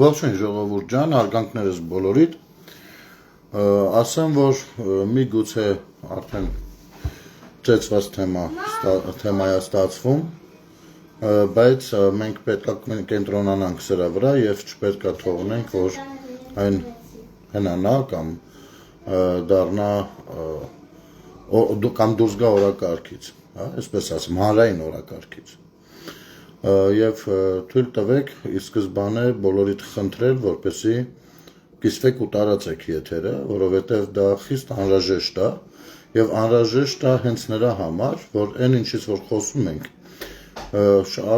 Ողջույն ժողովուրդ ջան, հարգանքներս բոլորիդ, ասեմ, որ միգուցե արդեն ծեծված թեմայա ստացվում, բայց մենք պետք է կենտրոնանանք սրա վրա եւ չպետք է թողնենք, որ այն հնանա կամ դառնա կամ դուրս գա օրակարգից, այսպես ասեմ, հանրային օրակարգից։ Եվ թույլ տվեք ի սկզբանե բոլորիդ խնդրել, որպեսզի կիսվեք ու տարածեք եթերը, որովհետև դա խիստ անհրաժեշտ է եւ անհրաժեշտ է հենց նրա համար, որ այն ինչից որ խոսում ենք,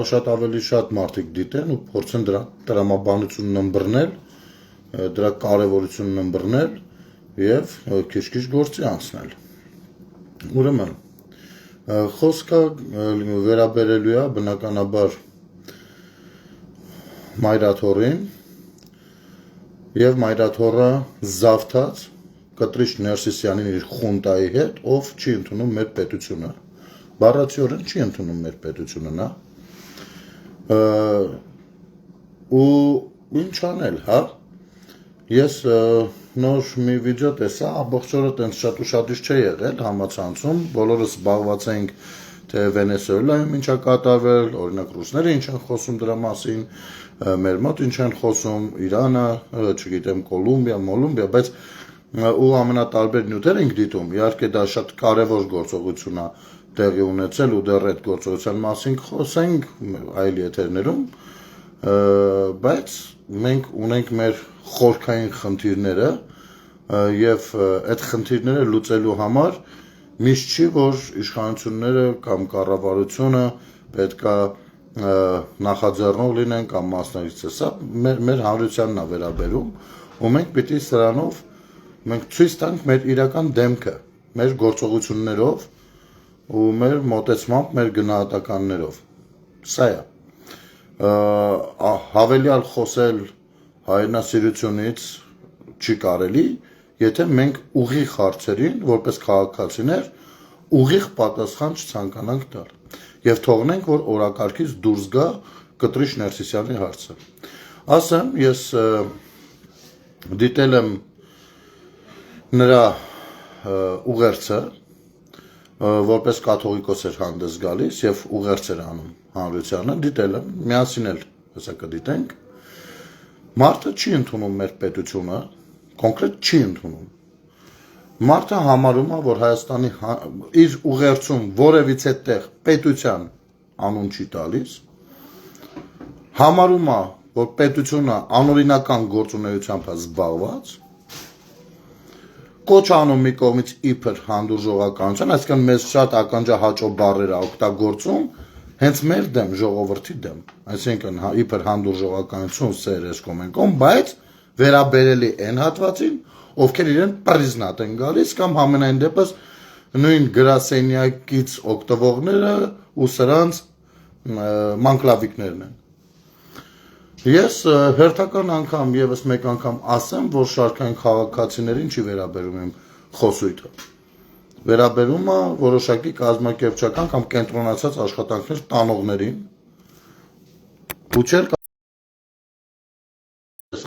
շատ ավելի շատ մարդիկ դիտեն ու փորձեն դրա տրամաբանությունն ըմբռնել, դրա կարևորությունն ըմբռնել եւ քիչ-քիչ գործի անցնել։ Ուրեմն խոսքը վերաբերելու է բնականաբար մայրաթորին եւ մայրաթորը զավթած Կտրիչ Ներսիսյանին իր խունտայի հետ, ով չի ընդունում մեր պետությունը, բառացիորեն չի ընդունում մեր պետությունը նա, ու ինչ անել, հա, ես նոր մի վիդեո տեսա, ամբողջ օրը տենց շատ ուշադիր չէ եղել համացանցում, բոլորս զբաղված ենք թե Վենեսուելայում ինչ է կատարվել, օրինակ ռուսները ինչ են խոսում դրա մասին, մեր մոտ ինչ են խոսում, Իրանը, չգիտեմ, Կոլումբիա, բայց ու ամենատարբեր նյութեր ենք դիտում, իհարկե դա շատ կարևոր գործողություն է տեղի ունեցել ու դեռ այդ գործողության մասին խոսենք այլ եթերներում, բայց մենք ունենք մեր խորքային խնդիրները եւ այդ խնդիրները լուծելու համար միշտ չի, որ իշխանությունները կամ կառավարությունը պետքա նախաձեռնող լինեն կամ մասնակից, սա մեր հանրությանն է վերաբերում ու մենք պիտի սրանով մենք ցույց տանք մեր իրական դեմքը, մեր գործողություններով ու մեր մոտեցմամբ, մեր գնահատականներով, սա է, հավելյալ խոսել հայրենասիրությունից չի կարելի, եթե մենք ուղիղ հարցերին, որպես քաղաքացիներ, ուղիղ պատասխան չցանկանանք տալ եւ թողնենք, որ օրակարգից դուրս գա Կտրիչ Ներսիսյանի հարցը։ Ասեմ, ես դիտել եմ նրա ուղերձը, որպես կաթողիկոս էր հանդես գալիս եւ ուղերձ էր անում հանրությանը, դիտել եմ, միասին էլ հեսա կդիտենք։ Մարդը չի ընդունում մեր պետությունը, կոնկրետ չի ընդունում։ Մարդը համարում է, որ Հայաստանի իր ուղերձում որևիցե տեղ պետության անուն չի տալիս, համարում է, որ պետությունը անօրինական գործունեությամբ է զբաղված, կոչ անում մի կողմից իբր հանդուրժողականության, այսինքն մեզ շատ ականջահաճո բառեր է օգտագործում, հենց մեր դեմ, ժողովրդի դեմ, այսինքն իբր հանդուրժողականություն սեր էսկոմենկոմ, բայց վերաբերելի են հատվածին, ովքեր իրեն պրիզնատ են գալիս կամ համենայն դեպս նույն գրասենյակից օգտվողները ու սրանց մանկլավիկներն են։ Ես հերթական անգամ եւս մեկ անգամ ասեմ, որ շարքային քաղաքացիներին չի վերաբերում իմ խոսույթը։ Վերաբերում է որոշակի կազմակերպչական կամ կենտրոնացած աշխատանքներ տանողներին։ Ու չէր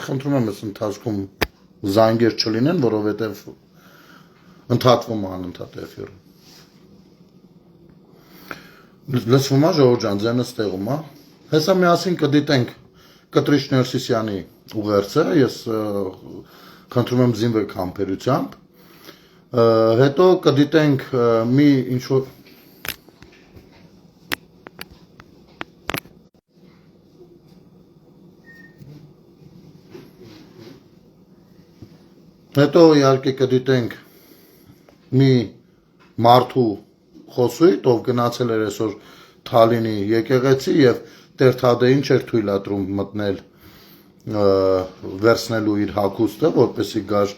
խնդրում եմ ես ընթացքում զանգեր չլինեն, որովհետև ընդհատվում է անընդհատ էֆիրը։ Լսվում է ժողովուրդ ջան, ձենը ստեղում է։ Հեսա միասին կդիտենք Կտրիչ Ներսիսյանի ուղերձը, ես խնդրում եմ զինվեք համբերությամբ, հետո կդիտենք մի ինչ-որ հետո իհարկե կդիտենք մի մարդու խոսույթ, ով գնացել էր այսօր Թալինի եկեղեցի եւ Տեր Թադեին չէր թույլատրում մտնել վերցնելու իր հագուստը, որպեսզի գար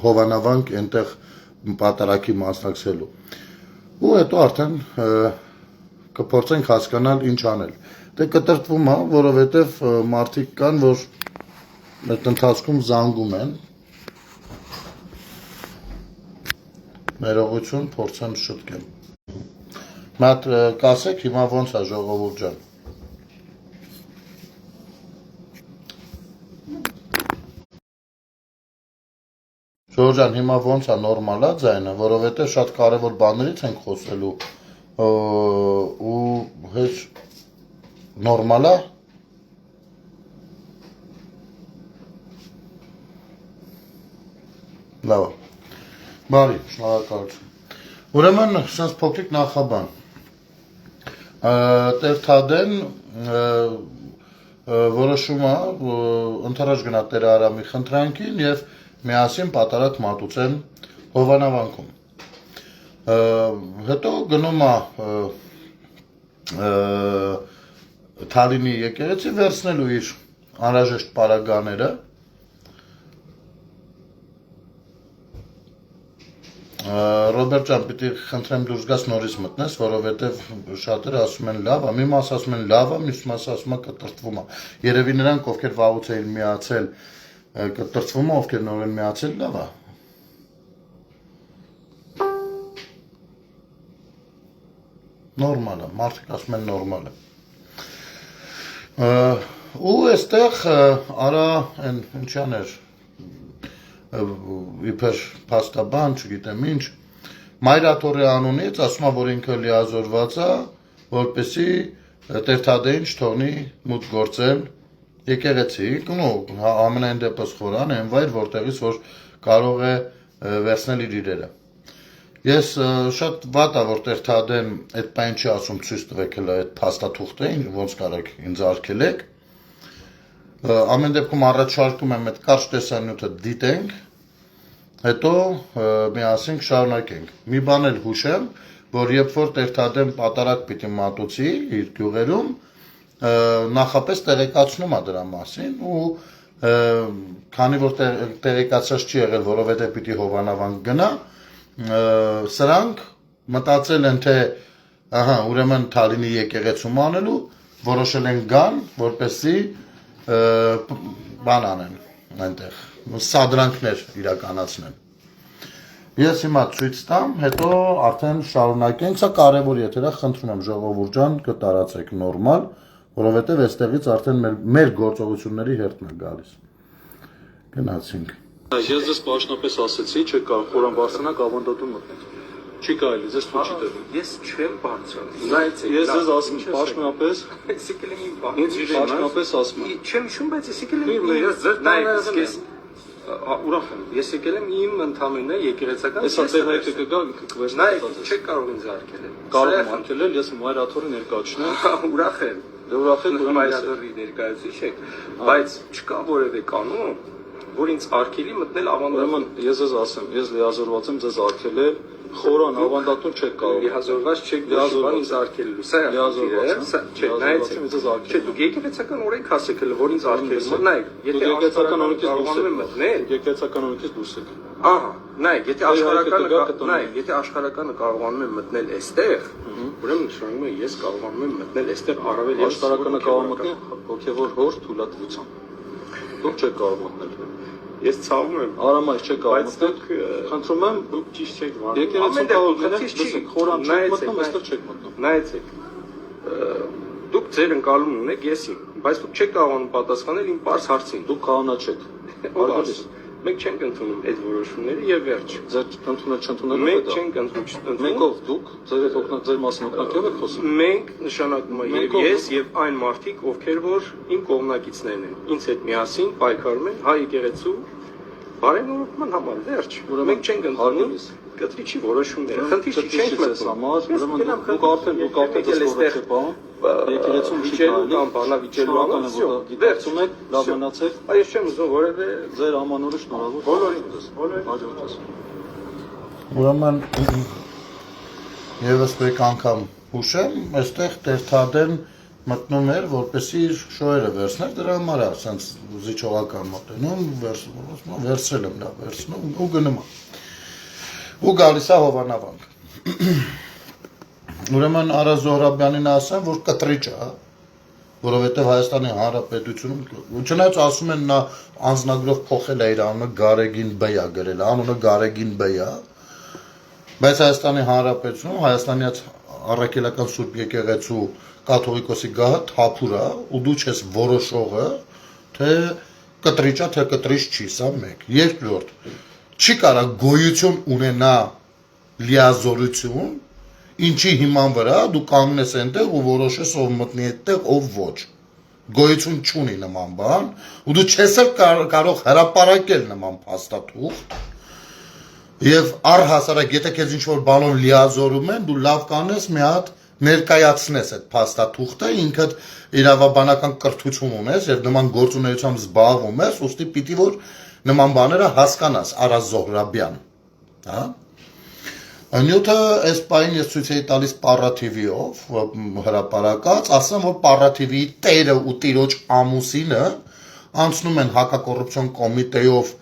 հովանավանք այնտեղ պատարագի մասնակցելու։ Ու հետո արդեն կփորձենք հասկանալ ինչ անել։ Դե կտրտվում է, որովհետեւ մարդիկ կան, որ այդ ընթացքում զանգում են։ Ներողություն, փորձեմ շտկեմ։ Մատ կասեք հիմա ոնց է ժողովուրդ ջան։ Ժողովուրդ ջան, հիմա ոնց է նորմալ է ձայնը, որովհետև շատ կարևոր բաներից ենք խոսելու ու հեչ նորմալ է։ Լավ։ Բարի, շնորհակալություն։ Ուրեմն, sense փոքրիկ նախաբան։ Տեր-Թադեն որոշում է ընթരാճ գնա Տեր Արամի խնդրանքին եւ միասին պատարակ մատուցեն Հովանավանքում։ Հետո գնում է Թալինի եկեղեցի վերցնելու իր անհրաժեշտ պարագաները։ Ռոբերտ ջան, պիտի խնդրեմ դուրս գաս նորից մտնես, որովհետև շատերը ասում են լավ է, մի մաս ասում են լավ է, մյուս մասը ասում է կտրտվում է։ Երևի նրանք, ովքեր վաղուց էին միացել, կտրտվում է, ովքեր նոր են միացել, լավ է։ Նորմալ է, մարդիկ ասում են նորմալ է։ Ու այստեղ արա այն ինչան էր իբր փաստաբան, չգիտեմ ինչ, Մայրաթորի անունից ասում է, որ ինքը լիազորված է, որպեսզի Տեր-Թադեին չթողնի մուտք գործել եկեղեցի, ամենայն դեպս խորան, այն վայր, որտեղից որ կարող է վերցնել իր իրերը։ Ես շատ վատ է, որ Տեր-Թադեն այդ բան չի ասում ցույց տվեք հələ այդ փաստաթուղթը, ոնց կարեք ինձ արգելեք։ Ամեն դեպքում առաջարկում եմ այդ կարճ տեսանյութը դիտենք, հետո միասին կշարունակենք։ Մի բան էլ հուշեմ, որ երբ որ Տեր-Թադեն պատարակ պիտի մատուցի իր գյուղերում, նախապես տեղեկացնում է դրա մասին ու քանի որ տեղեկացած չի եղել, որովհետև պիտի Հովանավանք գնա, սրանք մտածել են, թե ուրեմն Թալինի եկեղեցում անելու, որոշել են գան, որպեսզի բան անեն այնտեղ, սադրանքներ իրականացնեն։ Ես հիմա ցույց տամ, հետո արդեն շարունակենք, սա կարևոր եթեր է, խնդրում եմ ժողովուրդ ջան, կտարածեք նորմալ, որովհետև այստեղից արդեն մեր գործողությունների հերթն է գալիս։ Գնացինք։ Ես ձեզ պաշտոնապես ասեցի, չեք կարող խորան բարձրանաք ավանդատուն մտնեք։ Չի կարելի, ձեզ թույլ չի տրվում։ Ես չեմ բարձրանում։ Ես ձեզ ասում եմ պաշտոնապես, եսիկել եմ իմ բանը։ պաշտոնապես ասում եմ։ Չեմ հիշում, բայց եսիկել եմ իմ։ Ես ձեր տանը ուրախ եմ։ Եսիկել եմ իմ ընդամենը եկեղեցական։ Հեսա տեղայքը կգա, կվերցնի։ Նայեք, չեք կարող ինձ արգելել։ Կարող եմ արգելել, ես Մայրաթորի ներկայացնեմ։ Ուրախ եմ։ Դե ուրախ եք, ուրեմն Մայրաթորի ներկայացուցիչ եք, բայց չկա որևէ կանոն, որ ինձ արգելի մտնել ավանդատուն։ Ուրեմն ես ձեզ ասեմ, ես լիազորված եմ ձեզ արգելել, խորան ավանդատուն չեք կարող։ Լիազորված չեք դժվար ինձ արգելելու։ Սա է լիազորված։ Չէ, նայեցեք։ Չէ, դուք եկեղեցական օրենք ասեք հələ, որ ինձ արգելում եք։ Նայեք, եթե եկեղեցական օրենքից դուրս եմ մտնել, եկեղեցական օրենքից դուրս եք։ Ահա, նայեք, եթե աշխարհականը կարողանում եմ մտնել այստեղ, ուրեմն նշանակում է ես կարողանում եմ մտնել այստեղ առավել Ես աշխարհականը կարող մտնել հոգևոր հոր թույլատվությամբ։ Դուք չեք կարող մտնել։ Ես ցավում եմ։ Արամայր չեք կարող մտնել։ Խնդրում եմ, դուք ճիշտ չեք վարվում։ եկեղեցու կարող լինել, խորան չեք մտնում, այստեղ չեք մտնում։ Նայեցեք։ Դուք ձեր ընկալում ունեք եսին, բայց դուք չեք կարողանում պատասխանել իմ པարզ հարցին։ Դուք կանոնա չեք։ Արգելես։ Մենք չենք ընդունում այդ որոշումները եւ վերջ։ Ձեր ընդունել չընդունել Մենք չենք ընդունում։ Մենք ով դուք, ձեր հետ օգնած ձեր մասին օգնակով եք խոսում։ Մենք նշանակում է եւ ես եւ այն մարդիկ, ովքեր որ իմ կողմնակիցներն են, ինձ հետ միասին պայքարում են հայ եկեղեցու բարենորոգման համար, վերջ։ Մենք չենք ընդունում կտրիչի որոշումները։ Խնդիրը չենք մտնում։ Ուրեմն դուք արդեն դες որոշեք բան։ Եկեղեցում չի կարելի կամ բանավիճելու համար դերցում եք, լավ մնացեք։ Այս չեմ ուզում որևէ ձեր ամանորը շնորհավոր։ բոլորին հաջողություն։ Ուրեմն եւս մեկ անգամ հուշեմ, այստեղ Տեր-Թադեն մտնում էր, որպեսզի իր շոյերը վերցներ, դրա համար է, ասենց զիջողական մոտենում, վերցրել եմ դա, վերցնում ու գնում է։ Ու գալիս է Հովանավանք։ Ուրեմն Արա Զոհրաբյանին ասեմ, որ կտրիչ է, որովհետև Հայաստանի Հանրապետությունում, չնայած ասում են նա անձնագրով փոխել է իր անունը Գարեգին Բեյ է գրել, անունը Գարեգին Բեյ է, բայց Հայաստանի Հանրապետությունում Հայաստանի առաքելական Սուրբ եկեղեցու կաթողիկոսի գահը թափուր է, ու դու չես որոշողը, թե կտրիչ է, թե կտրիչ չի, սա մեկ։ Երկրորդ, չի կարա գոյություն ունենա լիազորություն, ինչի հիման վրա դու կանգնես այնտեղ ու որոշես ով մտնի այդտեղ, ով ոչ։ Գոյություն չունի նման բան, ու դու չես էլ կարող հրապարակել նման փաստաթուղթ։ Եվ առհասարակ, եթե քեզ ինչ-որ բանով լիազորում են, դու լավ կանես մի հատ ներկայացնես այդ փաստաթուղթը, ինքդ իրավաբանական կրթություն ունես եւ նման գործունեությամբ զբաղվում ես, ուստի պիտի որ նման բաները հասկանաս, Արա Զոհրաբյան, հա։ Նյութը այս պայն ես ցույց էի տալիս Պառա TV-ով հրապարակած, ասեմ որ Պառա TV-ի տերը ու տիրոջ ամուսինը անցնում են հակակոռուպցիոն կոմիտեով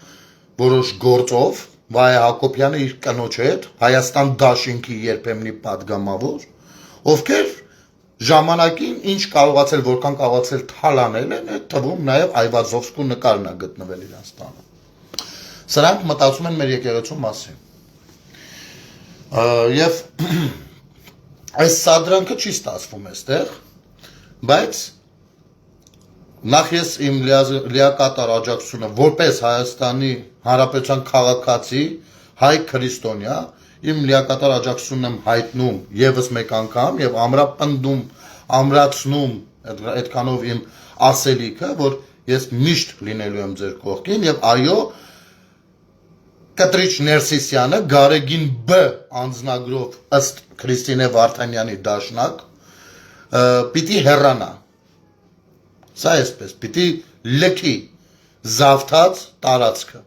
որոշ գործով, Վայ Հակոբյանը իր կնոջ հետ, Հայաստան դաշինքի երբեմնի падգամավոր, ովքեր ժամանակին ինչ կարողացել, որքան կարողացել թալանել են, այդ թվում նաև Այվազովսկու նկարն է գտնվել իրանց տանը։ Սրանք մտածում են մեր եկեղեցու մասին։ Եվ այս սադրանքը չի ստացվում այստեղ, բայց նախ ես իմ լիակատար աջակցությունը որպես Հայաստանի Հանրապետության քաղաքացի հայ քրիստոնյա իմ լիակատար աջակցությունն եմ հայտնում եւս մեկ անգամ եւ ամրապնդում, ամրացնում այդքանով իմ ասելիքը, որ ես միշտ լինելու եմ ձեր կողքին եւ այո Կտրիչ Ներսիսյանը Գարեգին B անձնագրով ըստ Քրիստինե Վարդանյանի դաշնակ պիտի հեռանա։ Սա էսպես, պիտի լքի զավթած տարածքը։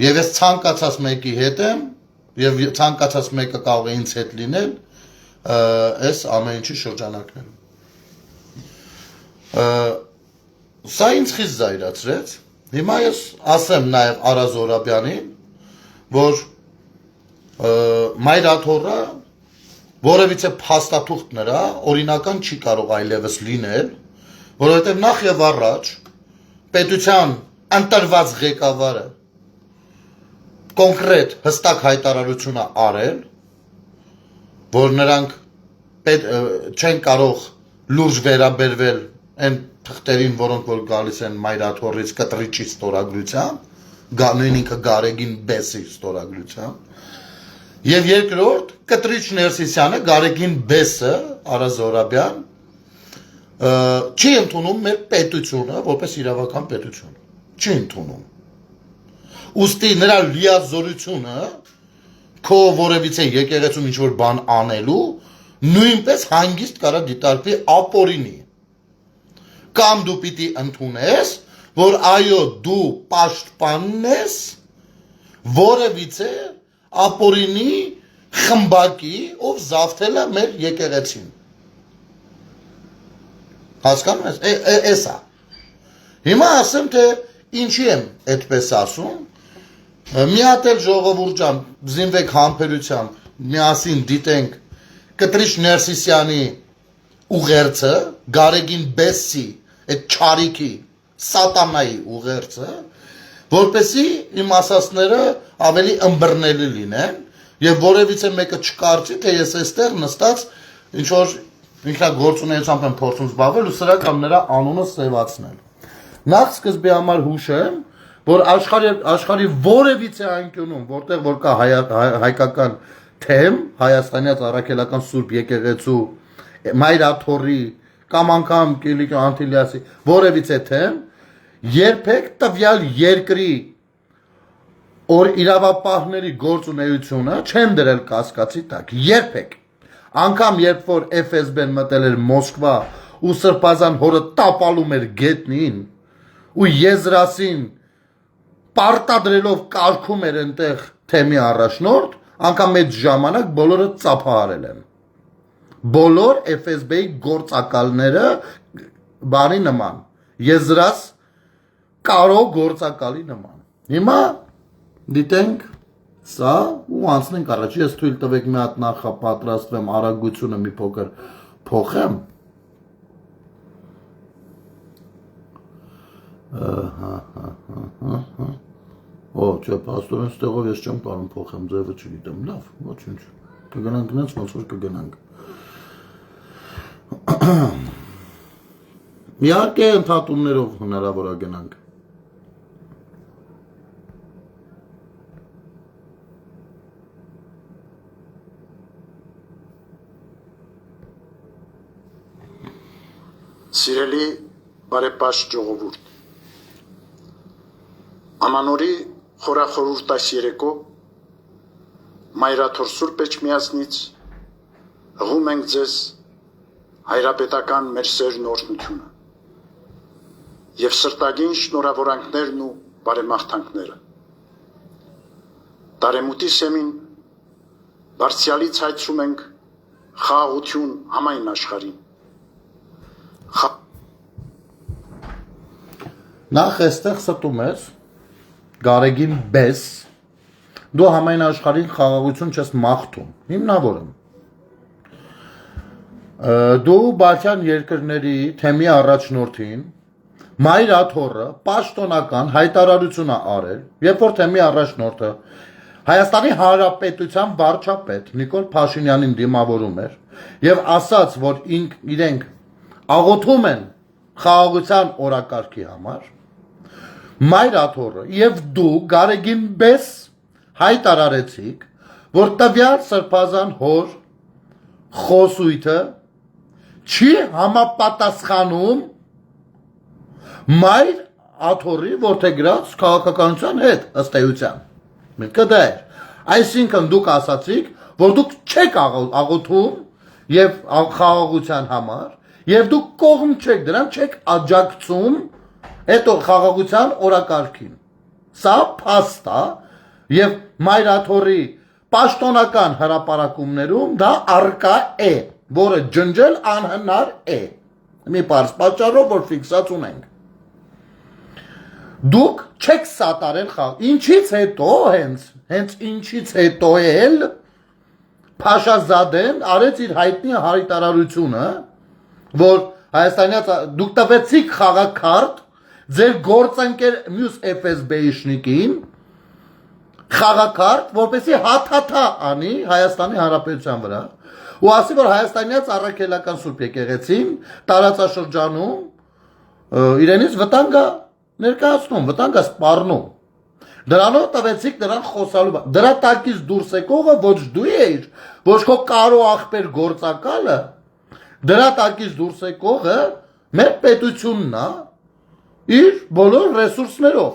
Եվ ես ցանկացած մեկի հետ եմ, եւ ցանկացած մեկը կարող է ինձ հետ լինել այս ամեն ինչի շրջանակներում։ Սա ինձ խիստ զայրացրեց։ Հիմա ես ասեմ նաև Արա Զոհրաբյանին, որ Մայրաթորը որևիցե փաստաթուղթ նրա օրինական չի կարող այլևս լինել, որովհետև նախ եւ առաջ պետության ընտրված ղեկավարը կոնկրետ հստակ հայտարարություն է արել, որ նրանք չեն կարող լուրջ վերաբերվել այն թղթերին, որոնք որ գալիս են Մայրաթորից Կտրիչի ստորագրությամբ, նույն ինքը Գարեգին Բեսի ստորագրությամբ, եւ երկրորդ Կտրիչ Ներսիսյանը Գարեգին Բեսը, Արա Զոհրաբյան, չի ընդունում մեր պետությունը որպես իրավական պետություն, չի ընդունում։ Ուստի նրա լիազորությունը քո որևիցե եկեղեցում ինչ-որ բան անելու նույնպես հանգիստ կարա դիտարկվի ապօրինի։ Կամ դու պիտի ընդունես, որ այո դու պաշտպանն ես որևիցե ապօրինի խմբակի, ով զավթել է մեր եկեղեցին։ Հասկանում ես, էսա։ Հիմա ասեմ, թե ինչի եմ այդպես ասում, մի հատ էլ ժողովուրդ ջան, զինվեք համբերությամբ, միասին դիտենք Կտրիչ Ներսիսյանի ուղերձը, Գարեգին Բեսի, այդ չարիքի, սատանայի ուղերձը, որպեսի իմ ասածները ավելի ըմբռնելի լինեն եւ որևիցե մեկը չկարծի, թե ես այստեղ նստած ինչ որ ինքնագործունեությամբ եմ փորձում զբաղվել ու սրա կամ նրա անունը սևացնել։ Նախ սկզբի համար հուշեմ, որ աշխարհի որևիցե անկյունում, որտեղ որ կա հայկական թեմ, հայաստանյաց առաքելական Սուրբ եկեղեցու, Մայրաթորի կամ անգամ Կիլիկիո Անտիլիասի որևիցե թեմ, երբեք տվյալ երկրի որ իրավապահների գործունեությունը չեն դրել կասկածի տակ, երբեք։ Անգամ երբ որ FSB-ն մտել էր Մոսկվա ու սրբազան հորը տապալում էր գետնին ու եզրասին պարտադրելով կարգում էր այնտեղ թեմի առաջնորդ, անգամ այդ ժամանակ բոլորը ծափահարել են։ Բոլոր FSB-ի գործակալները բանի նման, եզրաս կարո գործակալի նման։ Հիմա դիտենք սա ու անցնենք առաջ, ես թույլ տվեք մի հատ նախապատրաստվեմ արագությունը մի փոքր փոխեմ։ Օ, չէ, պաստորեն ստեղով ես չեմ կարող փոխեմ, ձևը չգիտեմ, լավ, ոչինչ, կգնանք նենց, ոնց որ կգնանք։ Իհարկե ընդհատումներով հնարավոր է գնանք։ Սիրելի բարեպաշտ ժողովուրդ, Ամանորի խորախորհուրդաշ երեկո Մայրաթոր Սուրբ Էջմիածնից հղում ենք ձեզ հայրապետական մեր սերն օրհնությունը եւ սրտագին շնորհավորանքներն ու բարեմաղթանքները։ Տարեմուտի սեմին բարձյալից հայցում ենք խաղաղություն համայն աշխարհին։ Նախ էստեղ ստում ես Գարեգին բես դու համայն աշխարհին խաղաղություն չես մաղթում հիմնավորում դու Բալթյան երկրների թեմի առաջնորդին Մայրաթորը պաշտոնական հայտարարություն է արել երբ որ թեմի առաջնորդը Հայաստանի Հանրապետության վարչապետ Նիկոլ Փաշինյանին դիմավորում էր եւ ասաց որ իրենք աղոթում են խաղաղության օրակարգի համար Մայրաթորը եւ դու Գարեգին բես հայտարարեցիք որ տվյալ սրբազան հոր խոսույթը չի համապատասխանում Մայր աթորի որդեգրած քաղաքականության հետ ըստ էության միտքը դա էր այսինքն դուք ասացիք որ դուք չեք աղոթում եւ խաղաղության համար եւ դուք կողմ չեք դրան չեք աջակցում այդ խաղաղության օրակարգին սա փաստ է եւ Մայրաթորի պաշտոնական հրապարակումներում դա արկա է որը ջնջել անհնար է մի բարձ պատճառով որ ֆիքսած ունենք Դուք չեք սատարել խաղ ինչից հետո հենց ինչից հետո էլ Փաշազադեն արեց իր հայտնի հայտարարությունը որ Հայաստանից դուք տվեցիք խաղաքարտ ձեր գործընկեր մյուս FSB-իշնիկին խաղաքարտ որպեսզի հաթաթա անի Հայաստանի Հանրապետության վրա ու ասի որ Հայաստանից առաքելական Սուրբ եկեղեցին տարածաշրջանում իրենից վտանգ ներկայացնում, վտանգ սպառնում։ Դրանով տվեցիք նրան խոսալու։ Դրա տակից դուրս եկողը ոչ դու ես, ոչ քո կարո աղբեր գործակալը։ Դրա տակից դուրս եկողը մեր պետությունն է իր բոլոր ռեսուրսներով։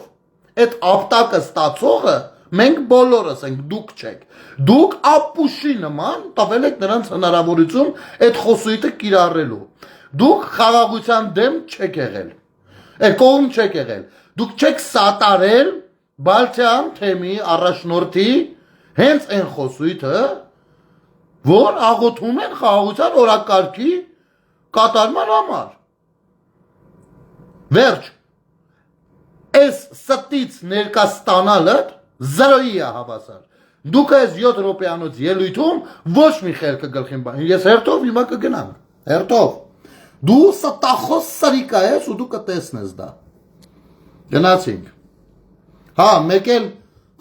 Այդ ապտակը ստացողը մենք բոլորս ենք, դուք չեք։ Դուք ապուշի նման տվել եք նրանց հնարավորություն այդ խոսույթը կիրառելու։ Դուք խաղաղության դեմ չեք եղել։ Կողմ չեք եղել, դուք չեք սատարել Բալթյան թեմի առաջնորդի հենց այն խոսույթը, որ աղոթում են խաղաղության օրակարգի կատարման համար։ Վերջ, այս ստից ներկա ստանալը զրոյի է հավասար։ Դուք այս 7 րոպեանոց ելույթում ոչ մի խելքը գլխին բան։ Ես հերթով հիմա կգնամ, հերթով։ Դու ստախոս սրիկա ես ու դու կտեսնես դա։ Գնացինք։ Հա, մեկ էլ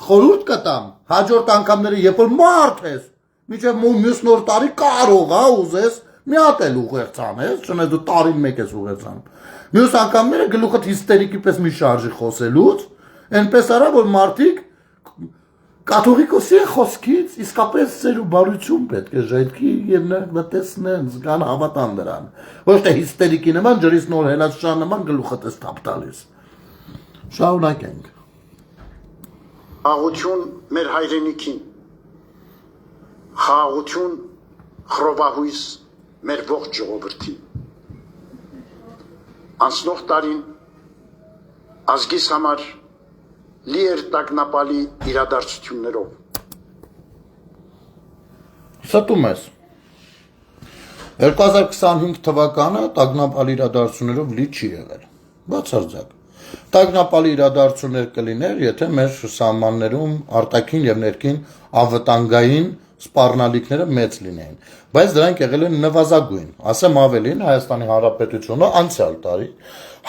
խորհուրդ կտամ, հաջորդ անգամները երբ որ մարդ ես, մինչև մյուս նոր տարի կարող է ուզես մի հատ էլ ուղերձանես, չնայած դու տարին մեկ ես ուղերձանում։ Մյուս անգամները գլուխդ հիստերիկի պես մի շարժի խոսելուց, այնպես արա որ մարդիկ Կաթողիկոսի խոսքից իսկապես ծեր ու բարություն պետք է ժայթքի եւ նա տեսնեն, զգան հավատան դրան։ Ոչ թե հիստերիկի նման ջրից նոր հելած շան նման գլուխը տես թափ տալիս։ Շարունակենք։ Խաղաղություն մեր հայրենիքին։ Խաղաղություն խռովահույս մեր ողջ ժողովրդին։ Անցնող տարին ազգիս համար լի էր տագնապալի իրադարձություններով։ Ստում ես 2025 թվականը տագնապալի իրադարձություններով լի չի եղել բացարձակ տագնապալի իրադարձություններ կլիներ եթե մեր սահմաններում արտաքին եւ ներքին ավտանգային սպառնալիքները մեծ լինեին բայց դրանք եղել են նվազագույն ասեմ ավելին Հայաստանի Հանրապետությունը անցյալ տարի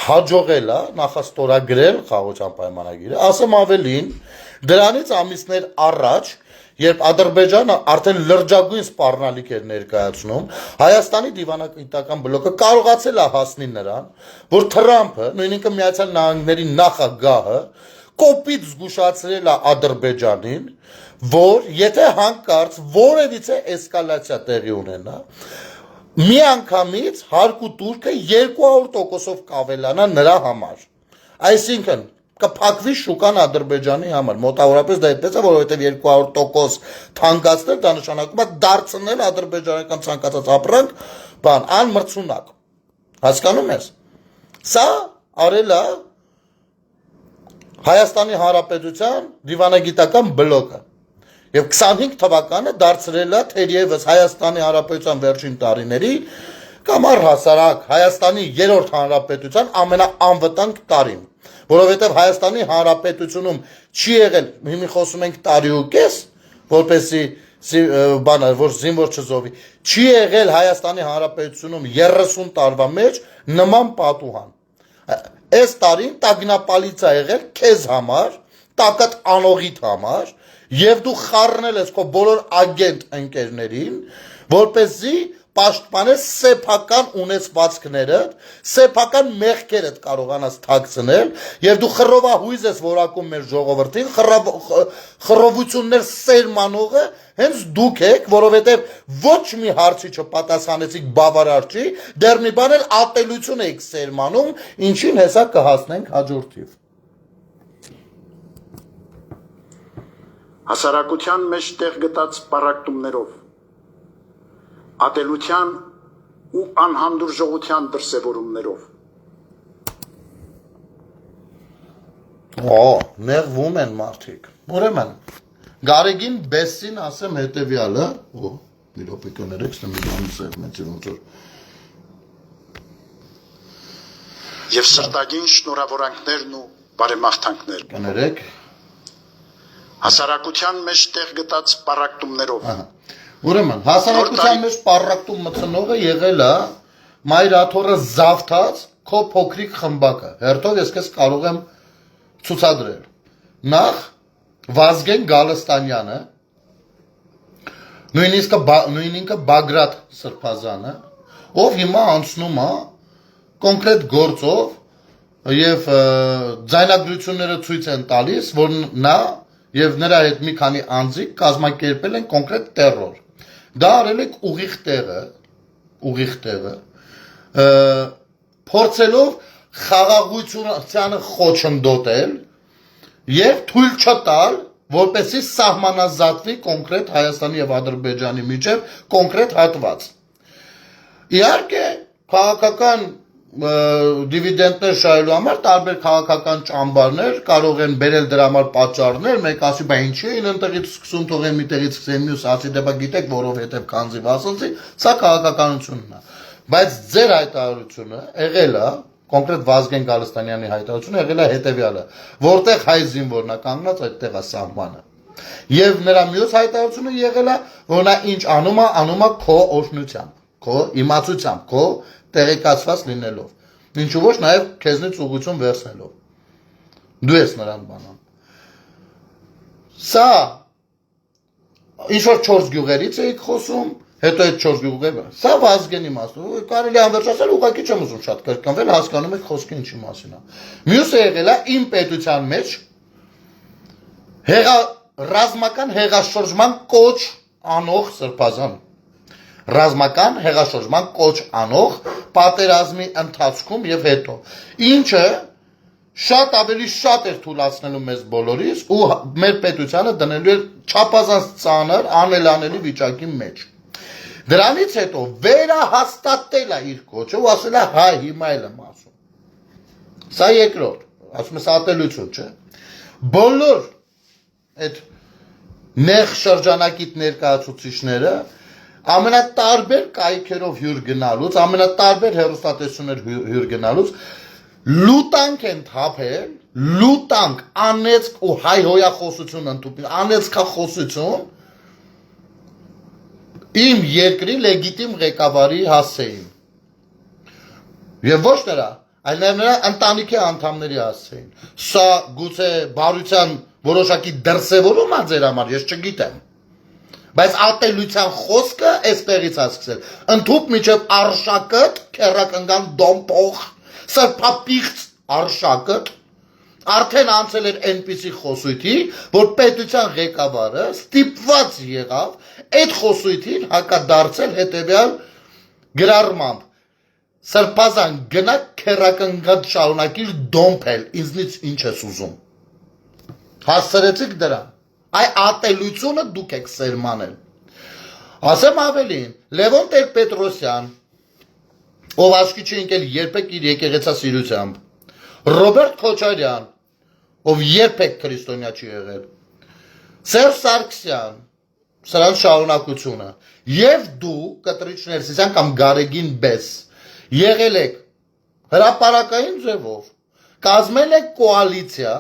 հաջողել է նախաստորագրել խաղաղության պայմանագիրը ասեմ ավելին դրանից ամիսներ առաջ երբ Ադրբեջանը արդեն լրջագույն սպառնալիք էր ներկայացնում Հայաստանի դիվանագիտական բլոկը կարողացել է հասնի նրան որ Թրամփը նույնիսկ Միացյալ Նահանգների նախագահը կոպիտ զգուշացրել է Ադրբեջանին որ եթե հանկարծ որևիցե էսկալացիա տեղի ունենա մի անգամից հարկու տուրքը 200%-ով կավելանա նրա համար։ Այսինքն կփակվի շուկան Ադրբեջանի համար։ Մոտավորապես դա այդպես է, որովհետև 200% թանկացնել դա նշանակում է դարձնել ադրբեջանական ցանկացած ապրանք բան անմրցունակ։ Հասկանում ես։ Սա արել է Հայաստանի Հանրապետության դիվանագիտական բլոկը։ Եվ 25 թվականը դարձրել է թերևս Հայաստանի Հանրապետության վերջին տարիների կամ առհասարակ Հայաստանի երրորդ հանրապետության ամենաանվտանգ տարին, որովհետև Հայաստանի Հանրապետությունում չի եղել, հիմա խոսում ենք տարի ու կես, որպեսզի բանը, որ զինվոր չզովի, չի եղել Հայաստանի Հանրապետությունում 30 տարվա մեջ նման պատուհան։ Այս տարին տագնապալից է եղել քեզ համար, տակատ անողիդ համար, եւ դու խառնել ես քո բոլոր ագենտ ընկերներին, որպեսզի պաշտպանես սեփական ունեցվածքները, սեփական մեղքերդ կարողանաս թաքցնել, եւ դու խռովահույզ ես որակում մեր ժողովրդին, խռովություններ սերմանողը հենց դուք եք, որովհետեւ ոչ մի հարցի չպատասխանեցիք բավարար չի, դեռ մի բան էլ ատելություն եք սերմանում, ինչին հեսա կհասնենք հաջորդիվ։ Հասարակության մեջ տեղ գտած պարակտումներով, ատելության ու անհանդուրժողության դրսևորումներով։ Նեղվում են մարդիկ։ Ուրեմն, Գարեգին Բեսին ասեմ հետևյալը, մի րոպե կներեք, ստեմ մի բան սեղմեցի ոնց որ։ Եվ սրտագին շնորհավորանքներն ու բարեմաղթանքներ։ Կներեք։ Հասարակության մեջ տեղ գտած պարակտումներով։ Ուրեմն, հասարակության մեջ պարակտում մտցնողը եղել է Մայր Աթոռը զավթած քո փոքրիկ խմբակը։ Հերթով ես քեզ կարող եմ ցուցադրել։ Նախ Վազգեն Գալստանյանը, նույնիսկ Բագրատ Սրբազանը, ով հիմա անցնում է կոնկրետ գործով եւ ձայնագրությունները ցույց են տալիս, որ նա եւ նրա հետ մի քանի անձիկ կազմակերպել են կոնկրետ տերոր։ Դա արել եք ուղիղ տեղը, փորձելով խաղաղությունը խոչընդոտել եւ թույլ չտալ, որպեսզի սահմանազատվի կոնկրետ Հայաստանի եւ Ադրբեջանի միջեւ կոնկրետ հատված։ Իհարկե, քաղաքական դիվիդենդներ շահելու համար տարբեր քաղաքական ճամբարներ կարող են բերել դրա համար պատճառներ, մեկ ասի, բա ինչի են ընտեղից սկսում, թողեն միտեղից սկսեն, մյուս ասի, դե բա գիտեք, որովհետև քանզի վասնցի, սա քաղաքականությունն է։ Բայց ձեր հայտարարությունը եղել է, կոնկրետ Վազգեն Գալստանյանի հայտարարությունը եղել է հետևյալը, որտեղ հայ զինվորն է կանգնած, այդտեղ է սահմանը։ Եվ նրա մյուս հայտարարությունը եղել է, որ նա ինչ անում է քո օրհնությամբ, քո իմացությամբ, քո տեղեկացված լինելով։ Ինչու ոչ նաև քեզնից ուղղություն վերցնելով։ Դու ես նրան բանան։ Սա ինչ որ 4 գյուղերից էիք խոսում, հետո այդ 4 գյուղերը։ Սա Վազգենի մասն է։ Կարելի է անվերջացնել, ուղղակի չեմ ուզում շատ կրկնվել, հասկանում եք խոսքը ինչի մասին է։ Մյուսը եղել է իմ պետության մեջ ռազմական հեղաշրջման կոչ անող Սրբազան։ Ռազմական հեղաշրջման կոչ անող պատերազմի ընթացքում եւ հետո, ինչը շատ ավելի շատ էր թույլատնելու մեզ բոլորիս ու մեր պետությանը դնելու էր չափազանց ծանր անելանելի վիճակի մեջ։ Դրանից հետո վերահաստատել է իր կոչը ու ասել է հայ հիմա էլ եմ ասում։ Սա երկրորդ, ասում ես ատելություն, չէ։ Բոլոր այդ նեղ շրջանակիտ ներկայացուցիչները ամենատարբեր կայքերով հյուր գնալուց, ամենատարբեր հեռուստատեսություններ հյուր գնալուց լուտանք են թափել, լուտանք, անեծք ու հայհոյախոսություն ընդունել, անեծքախոսություն իմ երկրի լեգիտիմ ղեկավարի հասցեին։ Եվ ոչ նրա, այլ նաև նրա ընտանիքի անդամների հասցեին։ Սա գուցե բարության որոշակի դրսևորում է ձեր համար, ես չգիտեմ։ Բայց ատելության խոսքը այստեղից է սկսել։ Ընդհուպ միջև արշակըտ, քերակնգան դոմպող, սրբապիղծ արշակըտ, արդեն անցել էր այնպիսի խոսույթի, որ պետության ղեկավարը ստիպված եղավ այդ խոսույթին հակադարձել հետևյալ գրառմամբ Սրբազան գնա քերակնգած շարունակիր դոմփել ինձնից ինչ ես ուզում հասցրեցիք դրան այ ատելությունը դուք եք սերմանել ասեմ ավելին Լևոն Տեր-Պետրոսյան ով աչքի չի ընկել երբեք իր եկեղեցասիրությամբ Ռոբերտ Քոչարյան ով երբեք քրիստոնյա չի եղել Սերժ Սարգսյան սրանց շարունակությունը եւ դու կտրիչներ Սիսյան կամ Գարեգին Բես եղել եք հրապարակային ձևով կազմել եք կոալիցիա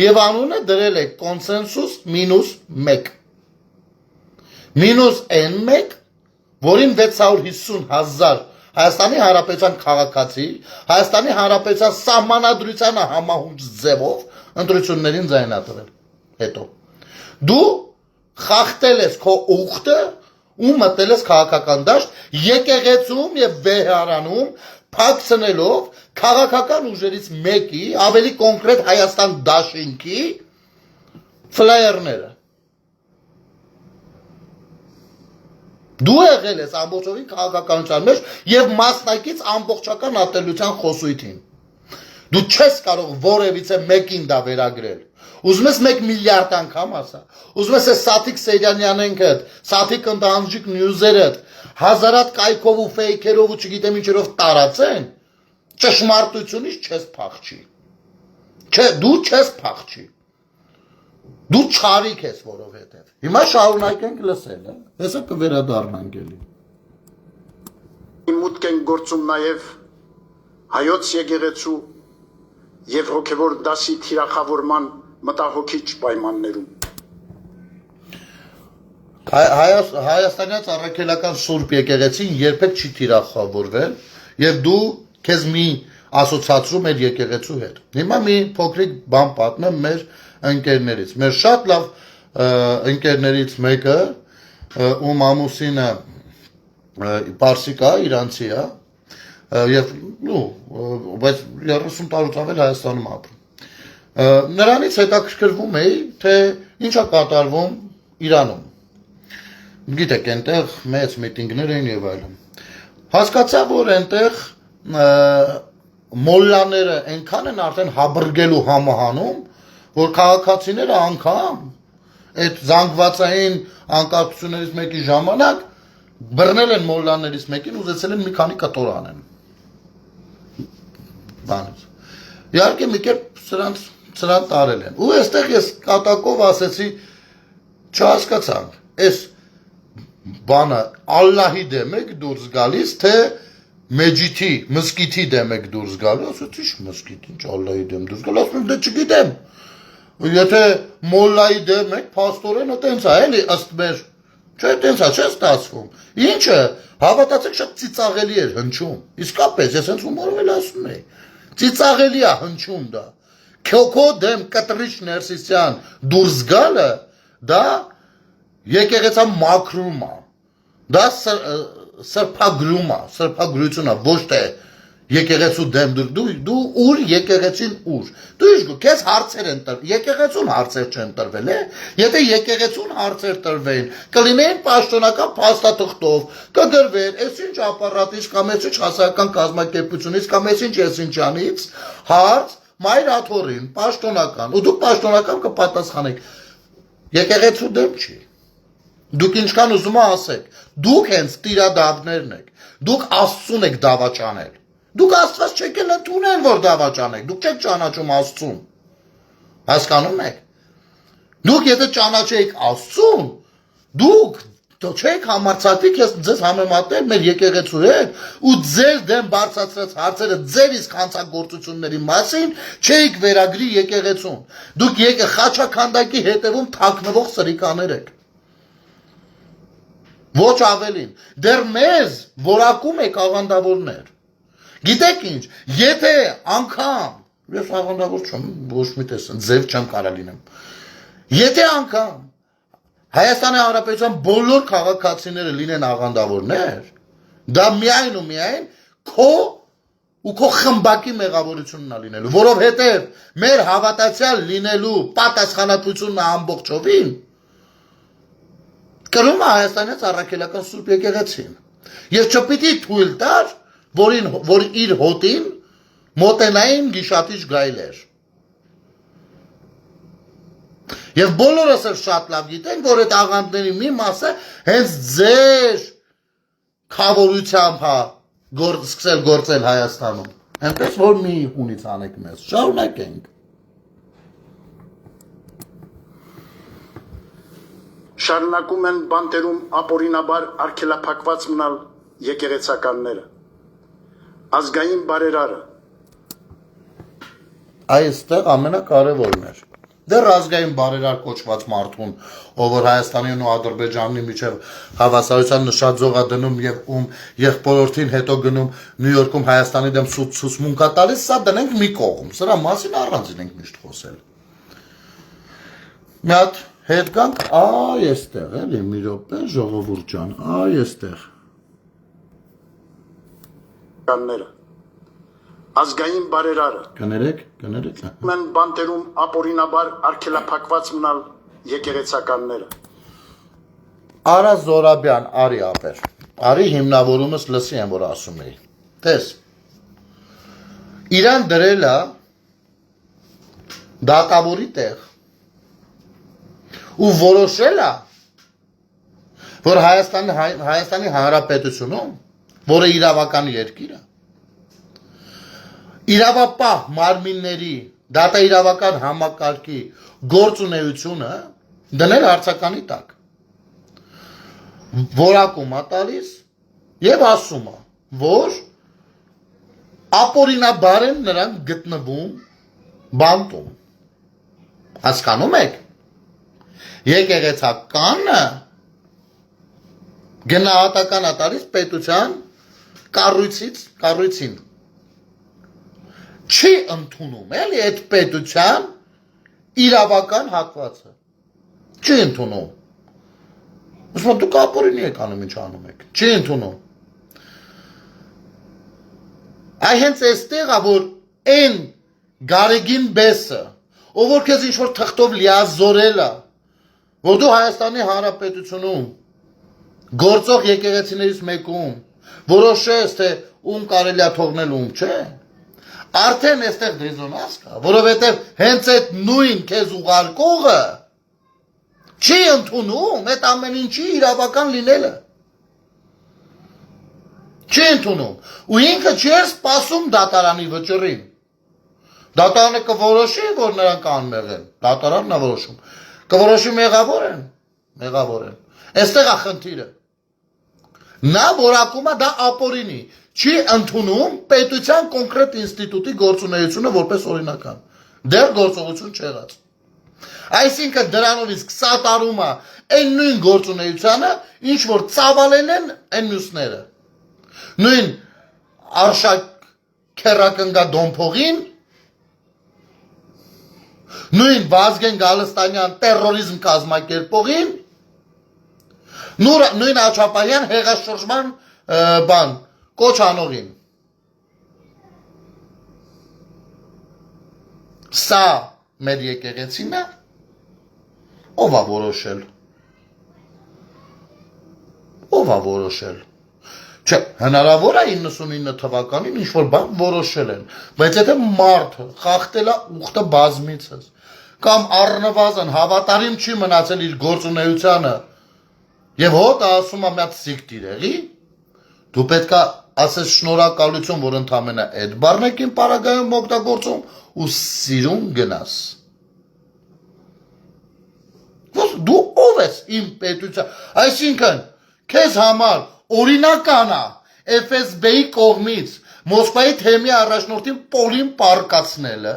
եւ անունը դրել եք կոնսենսուս -1 -N1 որին 650,000 Հայաստանի Հանրապետության քաղաքացի Հայաստանի Հանրապետության սահմանադրությանը համահունչ ձևով ընտրություններին ձայնատրել հետո դու խախտել ես քո ուխտը ու մտել ես քաղաքական դաշտ եկեղեցում եւ վեհարանում փակցնելով քաղաքական ուժերից մեկի ավելի կոնկրետ Հայաստան դաշինքի ֆլայերները դու եղել ես ամբողջովին քաղաքականության մեջ եւ մասնակից ամբողջական ատելության խոսույթին դու չես կարող որևիցե մեկին դա վերագրել ուզում ես 1 միլիարդ անգամ ասա ուզում ես Սաթիկ Սերյանյանենքը Սաթիկ ընտանջիկ նյուզերը հազարատ կայքով ու ֆեյքերով ու չգիտեմ ինչերով տարածեն ճշմարտությունից չես փախչի չէ դու չես փախչի դու չարիք ես որովհետեւ հիմա շարունակենք լսել հեսա կվերադառնանք էլի Մուտք են գործում նաև հայոց եկեղեցու եւ հոգեվոր դասի թիրախավորման մտահոգիչ պայմաններում Հայաստանյան առաքելական Սուրբ եկեղեցին երբեք չի թիրախավորվել եւ դու քեզ մի ասոցիացում էր եկեղեցու հետ հիմա մի փոքրիկ բան պատմեմ մեր ընկերներից մեր շատ լավ ընկերներից մեկը ում ամուսինը պարսիկ է իրանցի է եւ բայց 30 տարուց ավել Հայաստանում ապրում նրանից հետաքրքրվում էի թե ինչ է կատարվում Իրանում գիտեք այնտեղ մեծ միտինգներ են եւ այլն հասկացա որ այնտեղ մոլլաները այնքան են արդեն հաբրգելու համահանում որ քաղաքացիները անգամ այդ զանգվածային անկարգություններից մեկի ժամանակ բռնել են մոլլաներից մեկին ուզեցել են մի քանի կտոր անեն բանից իհարկե մի կերպ սրան տարել են ու այստեղ ես կատակով ասեցի չհասկացանք այս բանը Ալլահի դեմ եք դուրս գալիս թե մեջիթի մսկիթի դեմ եք դուրս գալիս ասեցի ինչ մսկիթ ինչ Ալլահի դեմ դուրս գալ ասում դե չգիտեմ եթե մոլլայի դեմ եք փաստորենը տենց է էլի ըստ մեր չէ տենց է չէ ստացվում ինչը հավատացեք շատ ծիծաղելի էր հնչում իսկապես ես հենց ումորով էլ ասում եի ծիծաղելի է հնչում դա քո դեմ կտրիչ Ներսիսյան դուրս գալը դա եկեղեցա մաքրում է դա սրբագրում է սրբագրություն է ոչ թե եկեղեցու դեմ դու ուր եկեղեցին ուր դու իշխու քեզ հարցեր են տրվել եկեղեցուն հարցեր չեն տրվել եթե եկեղեցուն հարցեր տրվեին կլինեին պաշտոնական փաստաթղթով կգրվեր այսինչ ապարատից կամ այսինչ հասարակական կազմակերպությունից կամ այսինչ այսինչանից հարց մայր աթոռին պաշտոնական ու դուք պաշտոնական կպատասխանեք եկեղեցու դեմ չի դուք ինչքան ուզում ասեք դուք հենց տիրադաբներն եք դուք Աստծուն եք դավաճանել դուք Աստված չեք ընդունել որ դավաճանեք դուք չեք ճանաչում Աստծուն հասկանում եք դուք եթե ճանաչեիք Աստծուն դուք չեք համարձակվի ձեզ համեմատել մեր եկեղեցու հետ ու ձեր դեմ բարձրացրած հարցերը ձեր իսկ հանցագործությունների մասին չէիք վերագրի եկեղեցուն դուք խաչաքանդակի հետևում թաքնվող սրիկաներ եք ոչ ավելին դեռ մեզ որակում եք աղանդավորներ գիտեք ինչ եթե անգամ ես աղանդավոր չեմ ոչ մի տեսան ձև չեմ կարա լինեմ եթե անգամ Հայաստանի Հանրապետության բոլոր քաղաքացիները լինեն աղանդավորներ դա միայն ու միայն քո ու քո խմբակի մեղավորությունն է լինելու որովհետև մեր հավատացյալ լինելու պատասխանատվությունն է ամբողջովին կրում է Հայաստանից առաքելական Սուրբ եկեղեցին Եվ չպիտի թույլ տար, որ իր հոտին մոտենային գիշատիչ գայլեր։ Եվ բոլորս էլ շատ լավ գիտենք, որ այդ աղանդների մի մասը հենց ձեր քավորությամբ սկսել գործել Հայաստանում։ Այնպես որ մի հունից անեք մեզ, շարունակենք։ Շարունակում են բանտերում ապօրինաբար արգելափակված մնալ եկեղեցականները, ազգային բարերարը։ Այստեղ ամենակարևորն էր։ Դեռ ազգային բարերար կոչված մարդուն, ով որ Հայաստանի ու Ադրբեջանի միջև հավասարության նշաձող դնում եւ ում եղբորորդին հետո գնում Նյու Յորքում Հայաստանի դեմ ցուցմունք տալիս, սա դնենք մի կողմ։ Սրա մասին առանձին ենք միշտ խոսել։ Մի հատ հետ գանք, այստեղ էլի մի րոպե, ժողովուրդ ջան, այստեղ։ Կանները ազգային բարերարը Կներեք։ մեն բանտերում ապօրինաբար արգելափակված մնալ եկեղեցականները։ Արա Զորաբյան, արի ապեր։ Արի հիմնավորումս լսի եմ, որ ասում էի։ Տես։ Իրան դրել է դատավորի տեղ ու որոշել է, որ Հայաստանի Հանրապետությունում, որը իրավական երկիր է, իրավապահ մարմինների դատաիրավական համակարգի գործունեությունը դնել հարցականի տակ։ Որակում է տալիս եւ ասում է, որ ապօրինաբար են նրանք գտնվում բանտում։ Հասկանում եք։ Եկեղեցականը գնահատական է տալիս պետության կառույցին։ Չի ընդունում էլի այդ պետության իրավական հատվածը։ Չի ընդունում։ Ուսման դուք ապօրինի եք անում, ինչ անում եք։ Չի ընդունում։ Այ հենց այստեղ է, որ այն գարեգին բեսը, ով որ քեզ ինչ-որ թղթով լիազորել է, որ դու Հայաստանի Հանրապետությունում գործող եկեղեցիներից մեկում որոշես, թե ում կարելի է թողնել, ում չէ, արդեն այստեղ դեզոնանս կա, որովհետև հենց այդ նույն քեզ ուղարկողը չի ընդունում այդ ամեն ինչի իրավական լինելը։ Չի ընդունում։ Ու ինքը չի սպասում դատարանի վճռին։ Դատարանը կորոշի, որ նրանք անմեղ են։ Դատարանն է որոշում։ Կորոշի մեղավոր են։ Այստեղ է խնդիրը։ Նա որակում է դա ապօրինի, չի ընդունում պետության կոնկրետ ինստիտուտի գործունեությունը որպես օրինական։ Դեռ գործողություն չեղած։ Այսինքն դրանովից կսատարում է այն նույն գործունեությանը, ինչ որ ծավալել են այն մյուսները։ Նույն Արշակ քերակնգադոմփողին, նույն Վազգեն Գալստանյան տերորիզմ կազմակերպողին, նույն Աչապահյան հեղաշրջման կոչ անողին։ Սա մեր եկեղեցին է, ով է որոշել։ Չէ, հնարավոր է 99 թվականին ինչ-որ բան որոշել են, բայց եթե մարդը խախտել է ուխտը բազմիցս, կամ առնվազն հավատարիմ չի մնացել իր գործունեությանը, եւ հոտը ասում է մի հատ սիկտիր եղի, դու պետք է ասես շնորհակալություն, որ ընդամենը այդ բառն եք իմ պարագայում օգտագործում ու սիրուն գնաս։ Դու ով ես իմ պետության, այսինքն քեզ համար օրինական է FSB-ի կողմից Մոսկվայի թեմի առաջնորդին Պոլին պարկացնելը,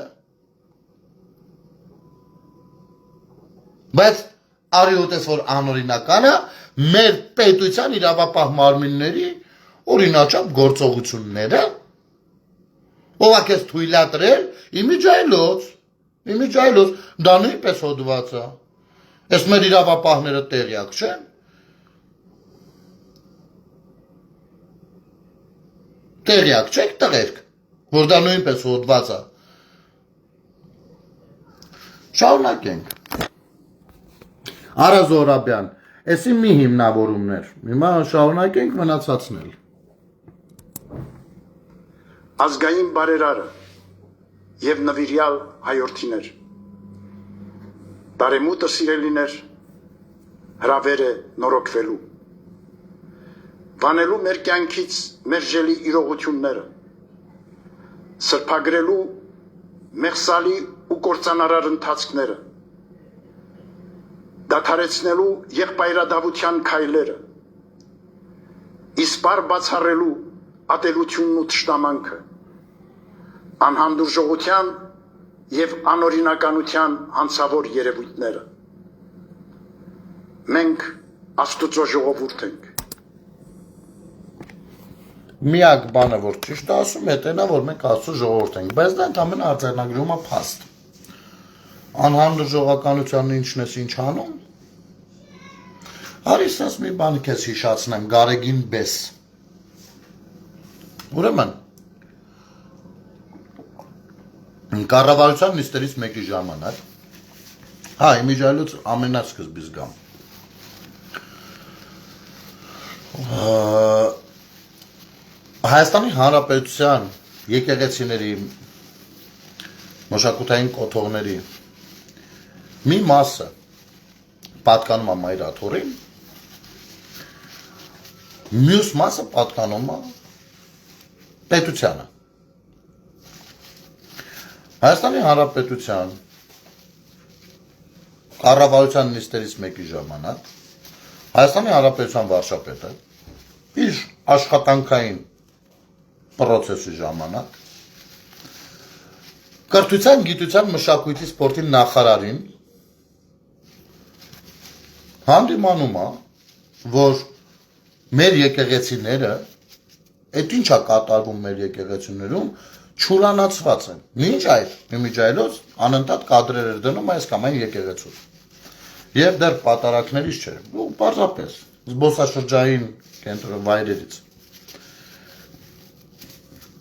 բայց արի ուտես, որ անօրինական է մեր պետության իրավապահ մարմինների օրինաչափ գործողությունները, ով է քեզ թույլատրել իմիջայլոց, դա նույնպես հոդված է, այս մեր իրավապահները տեղյակ չեն, տեղյակ չեք տղերք, որ դա նույնպես հոդված է։ Շարունակենք։ Արա Զորաբյան, Էսի մի հիմնավորումներ։ Հիմա շարունակենք մնացածնել։ Ազգային բարերարը եւ նվիրյալ հայրենիներ։ Բարեմուտը սիրելիներ հրավեր է նորոգվելու։ Վանելու մեր կյանքից մեր ժելի իրողությունները։ Սրբագրելու մեղսալի ու կործանարար ընթացքները։ Դադարեցնելու եղբայրադավության քայլերը, իսպար բացառելու ատելությունն ու թշնամանքը, անհանդուրժողության և անօրինականության հանցավոր երևույթները։ Մենք Աստուծո ժողովուրդ ենք։ Միակ բանը, որ ճիշտ ասում, հետենա, որ մենք Աստծո ժողովուրդ ենք, բայց դա ընդամենը արձանագրում է փաստ։ Անհանդուրժողականությանն ինչն ես ինչ անում։ Արի սենց մի բան քեզ հիշացնեմ, Գարեգին Բես։ Ուրեմն, կառավարության նիստերից մեկի ժամանակ, հա, իմիջայլուց ամենասկզբից գամ, Հայաստանի Հանրապետության եկեղեցիների մշակութային կոթողների մի մասը պատկանում է Մայր Աթոռին, մյուս մասը պատկանում է պետությանը։ Հայաստանի Հանրապետության կառավարության նիստերից մեկի ժամանակ Հայաստանի Հանրապետության վարչապետը իր աշխատանքային պրոցեսի ժամանակ կրթության, գիտության, մշակույթի, սպորտի նախարարին հանդիմանում է, որ մեր եկեղեցիները, այդ ինչ է կատարվում մեր եկեղեցիներում, չուրանացված են։ Մինչ այդ իմիջայլոց անընդհատ կադրեր էր դնում այս կամ այն եկեղեցու։ Եվ դեռ պատարակներից չէ, ու պարզապես զբոսաշրջային կենտրոն վայրերից։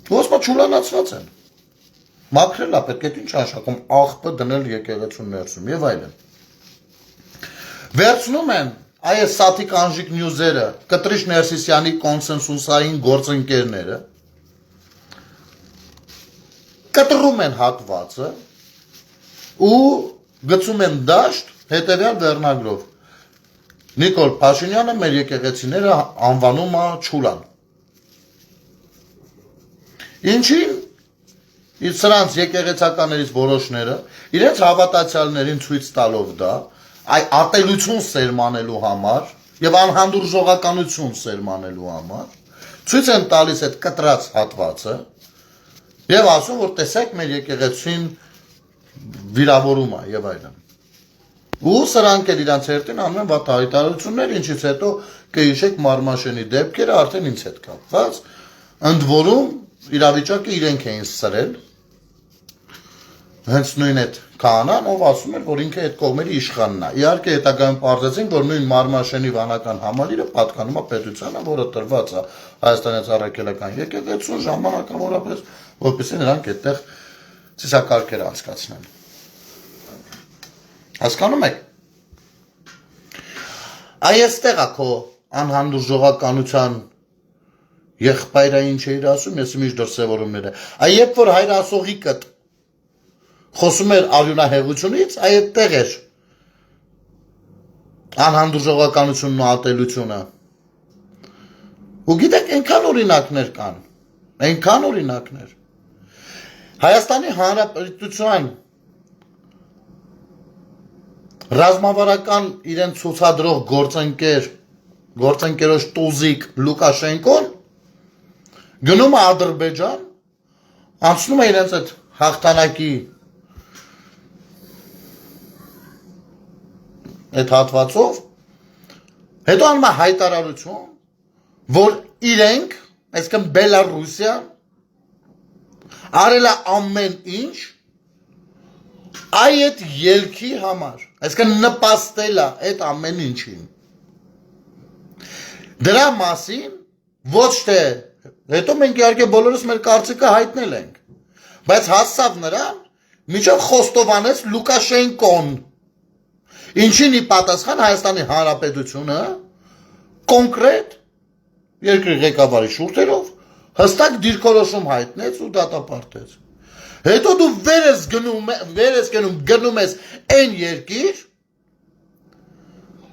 Ոսպա չուրանացված են։ Մաքրել է պետք է ինչ անշակում աղբը դնել եկեղեցու ներսում եւ այլն։ Վերցնում են այս սաթիկ անժիկ նյուզերը, Կտրիշ Ներսիսյանի կոնսենսուսային գործընկերները, կտրում են հատվածը ու գցում են դաշտ հետևյալ վերնագրով։ Նիկոլ Փաշինյանը մեր եկեղեցիները անվանում է չուրան։ Ինչին սրանց եկեղեցականներից որոշները իրենց հավատացյալներին ցույց տալով դա, այ ատելություն սերմանելու համար եւ անհանդուրժողականություն սերմանելու համար ցույց են տալիս այդ կտրած հատվածը եւ ասում որ տեսեք մեր եկեղեցին վիրավորում է եւ այլն։ Ու սրանք էլ իրանց հերթին անում են վատ հայտարարություններ, ինչից հետո կհիշեք Մարմաշենի դեպքերը արդեն ինձ հետ կապված, ընդ որում իրավիճակը իրենք էին սրել, հենց նույն այդ քահանան, ով ասում էր, որ ինքը այդ կողմերի իշխանն է։ Իհարկե հետագայում պարզեցին, որ նույն Մարմաշենի վանական համալիրը պատկանում է պետությանը, որը տրված է Հայաստանի Առաքելական եկեղեցուն ժամանակավորապես, որպեսզի նրանք այդտեղ ծիսակարգեր անցկացնեն։ Հասկանում եք։ Այստեղ է քո անհանդուրժողականության եղբայրը ինչ էր ասում, ես միշտ դրսևորումները։ Երբ որ հայրասողիկը խոսում էր արյունահեղությունից, այդտեղ էր անհանդուրժողականությունն ու ատելությունը։ Ու գիտեք, այնքան օրինակներ կան, այնքան օրինակներ։ Հայաստանի Հանրապետության ռազմավարական իրեն ցուցադրող գործընկերոջ տուզիկ Լուկաշենկոն գնում է Ադրբեջան, անցնում է իրենց այդ հաղթանակի այդ հատվածով, հետո անում է հայտարարություն, որ իրենք, այսինքն Բելարուսիան, արել է ամեն ինչ այդ ելքի համար, այսինքն նպաստել է այդ ամեն ինչին։ Դրա մասին ոչ թե, հետո մենք իհարկե բոլորս մեր կարծիքը հայտնել ենք, բայց հասավ նրան, միջով խոստովանեց Լուկաշենկոն։ Ինչին ի պատասխան Հայաստանի Հանրապետությունը կոնկրետ երկրի ղեկավարի շուրթերով հստակ դիրքորոշում հայտնեց ու դատապարտեց։ Հետո դու վեր ես գնում ես այն երկիր,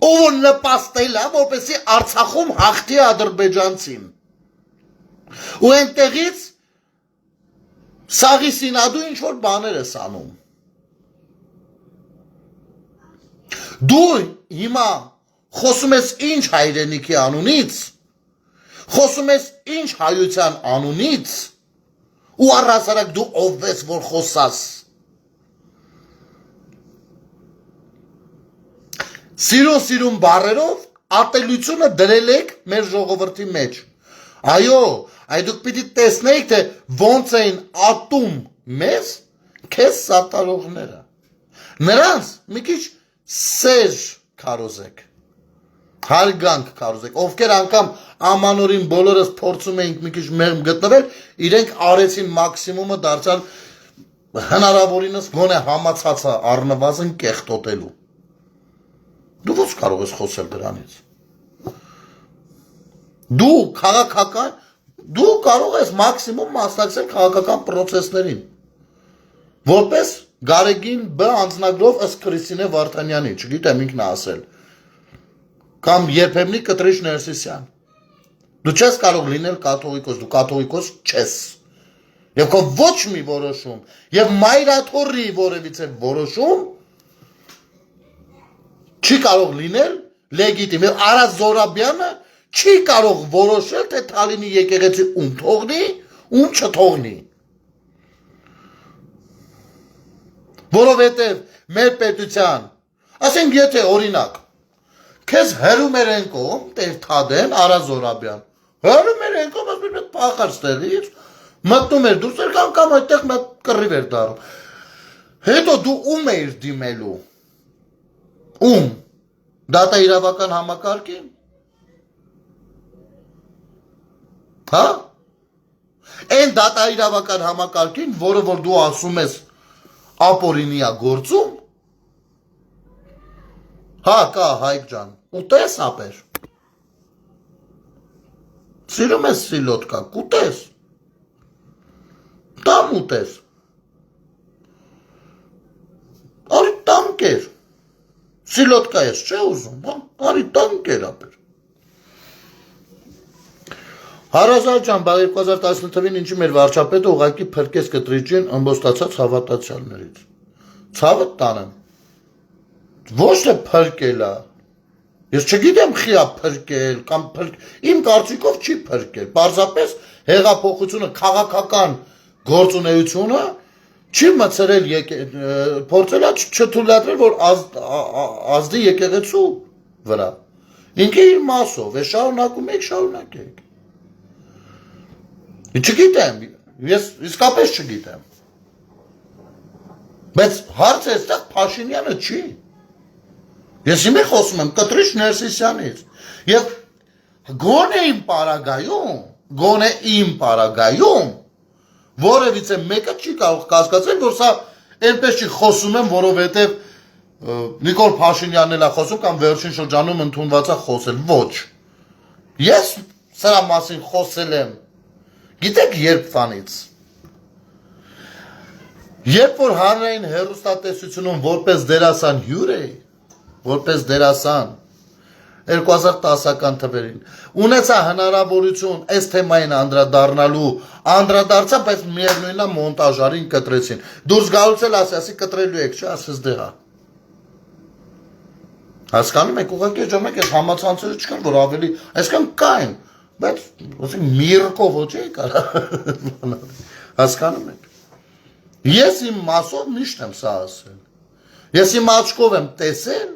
ով նպաստել է, որպեսզի Արցախում հաղթի ադրբեջանցին։ Ու այնտեղից սաղի սինադու ինչ-որ բաներ ես անում։ Դու հիմա խոսում ես ինչ հայրենիքի անունից, խոսում ես ինչ հայության անունից, ու առհասարակ դու ով ես, որ խոսաս։ Սիրուն բառերով ատելությունը դրել եք մեր ժողովրդի մեջ։ Այո, այդ դուք պիտի տեսնեիք, թե ոնց էին ատում մեզ քեզ սատարողները։ Նրանց մի քիչ սեր քարոզեք, հարգանք քարոզեք, ովքեր անգամ ամանորին բոլորս փորձում էինք մի քիչ մեղմ գտնվել, իրենք արեցին մաքսիմումը, դարձան հնարավորինս գոնե համացածը առնվազն կեղտոտելու։ Դու ո՞նց կարող ես խոսել դրանից։ Դու քաղաքական, դու կարող ես մաքսիմում մասնակցել քաղաքական պրոցեսներին, որպես Գարեգին B անձնագրով ըստ Քրիստինե Վարդանյանի, չգիտեմ ինքն է ասել, կամ երբեմնի Կտրիչ Ներսիսյան։ Դու չես կարող լինել կաթողիկոս, դու կաթողիկոս չես։ Եվ քո ոչ մի որոշում, եւ մայրաթորի որևիցե որոշում չի կարող լինել լեգիտիմ։ Եվ Արա Զորաբյանը չի կարող որոշել, թե Թալինի եկեղեցի ում թողնի, ում չթողնի։ Որովհետև մեր պետության, ասենք եթե օրինակ, քեզ հերում էր են կողմ, Տեր Թադեն, Արա Զորաբյան, հերում էր են կողմ, ասում էր պախար ստեղից, մտնում էր դուրս էր կամ այդտեղ մեկ կռիվ էր դառնում։ Հետո դու ում էիր դիմելու։ Ում։ Դատաիրավական համակարգին։ Հա։ Այն դատաիրավական համակարգին, որը որ դու ասում ես ապօրինի է գործում։ Հա, կա Հայկ ջան, ուտես ապեր։ Սիրում ես սիլոտկա, կուտես։ Տամ ուտես։ Արի տամ կեր։ Սիլոտկա ես չէ ուզում, հա, արի տամ կեր ապեր։ Հարազատ ջան, բա 2019 թվին ինչի մեր վարչապետը ուղղակի փրկեց Կտրիչին ըմբոստացած հավատացյալներից։ Ցավը տանեմ։ Ոչ թե փրկել է։ Ես չգիտեմ խի է փրկել կամ իմ կարծիքով չի փրկել։ Պարզապես հեղափոխությունը, քաղաքական գործունեությունը չի մցրել փորձել է չթույլատրել, որ ազդի եկեղեցու վրա։ Ինքը իր մասով է շարունակում եք, շարունակեք։ Չգիտեմ, ես իսկապես չգիտեմ։ Բայց հարցը այստեղ Փաշինյանը չի։ Ես հիմա խոսում եմ Կտրիչ Ներսիսյանից։ Եվ գոնե իմ պարագայում որևիցե մեկը չի կարող կասկածել, որ սա այնպես չի խոսում եմ, որովհետև Նիկոլ Փաշինյանն էլ է խոսում կամ վերջին շրջանում ընդունված է խոսել։ Ոչ։ Ես սրա մասին խոսել եմ։ Գիտեք երբվանից։ Երբ որ հանրային հեռուստատեսությունում որպես դերասան հյուր էի, որպես դերասան 2010-ական թվերին, ունեցա հնարավորություն այս թեմային անդրադարձա, բայց միևնույնն է մոնտաժարին կտրեցին։ Դուրս գալուց էլ ասի կտրելու եք, չէ, ասես դեղա։ Հասկանում եք, ուղղակի ժամանակ այս համացանցերը չկան, որ ավելի, այսքան կային, բայց միրկով ոչ էի կարա։ Հասկանում եք։ Ես իմ մասով միշտ եմ սա ասել։ Ես իմ աչքով եմ տեսել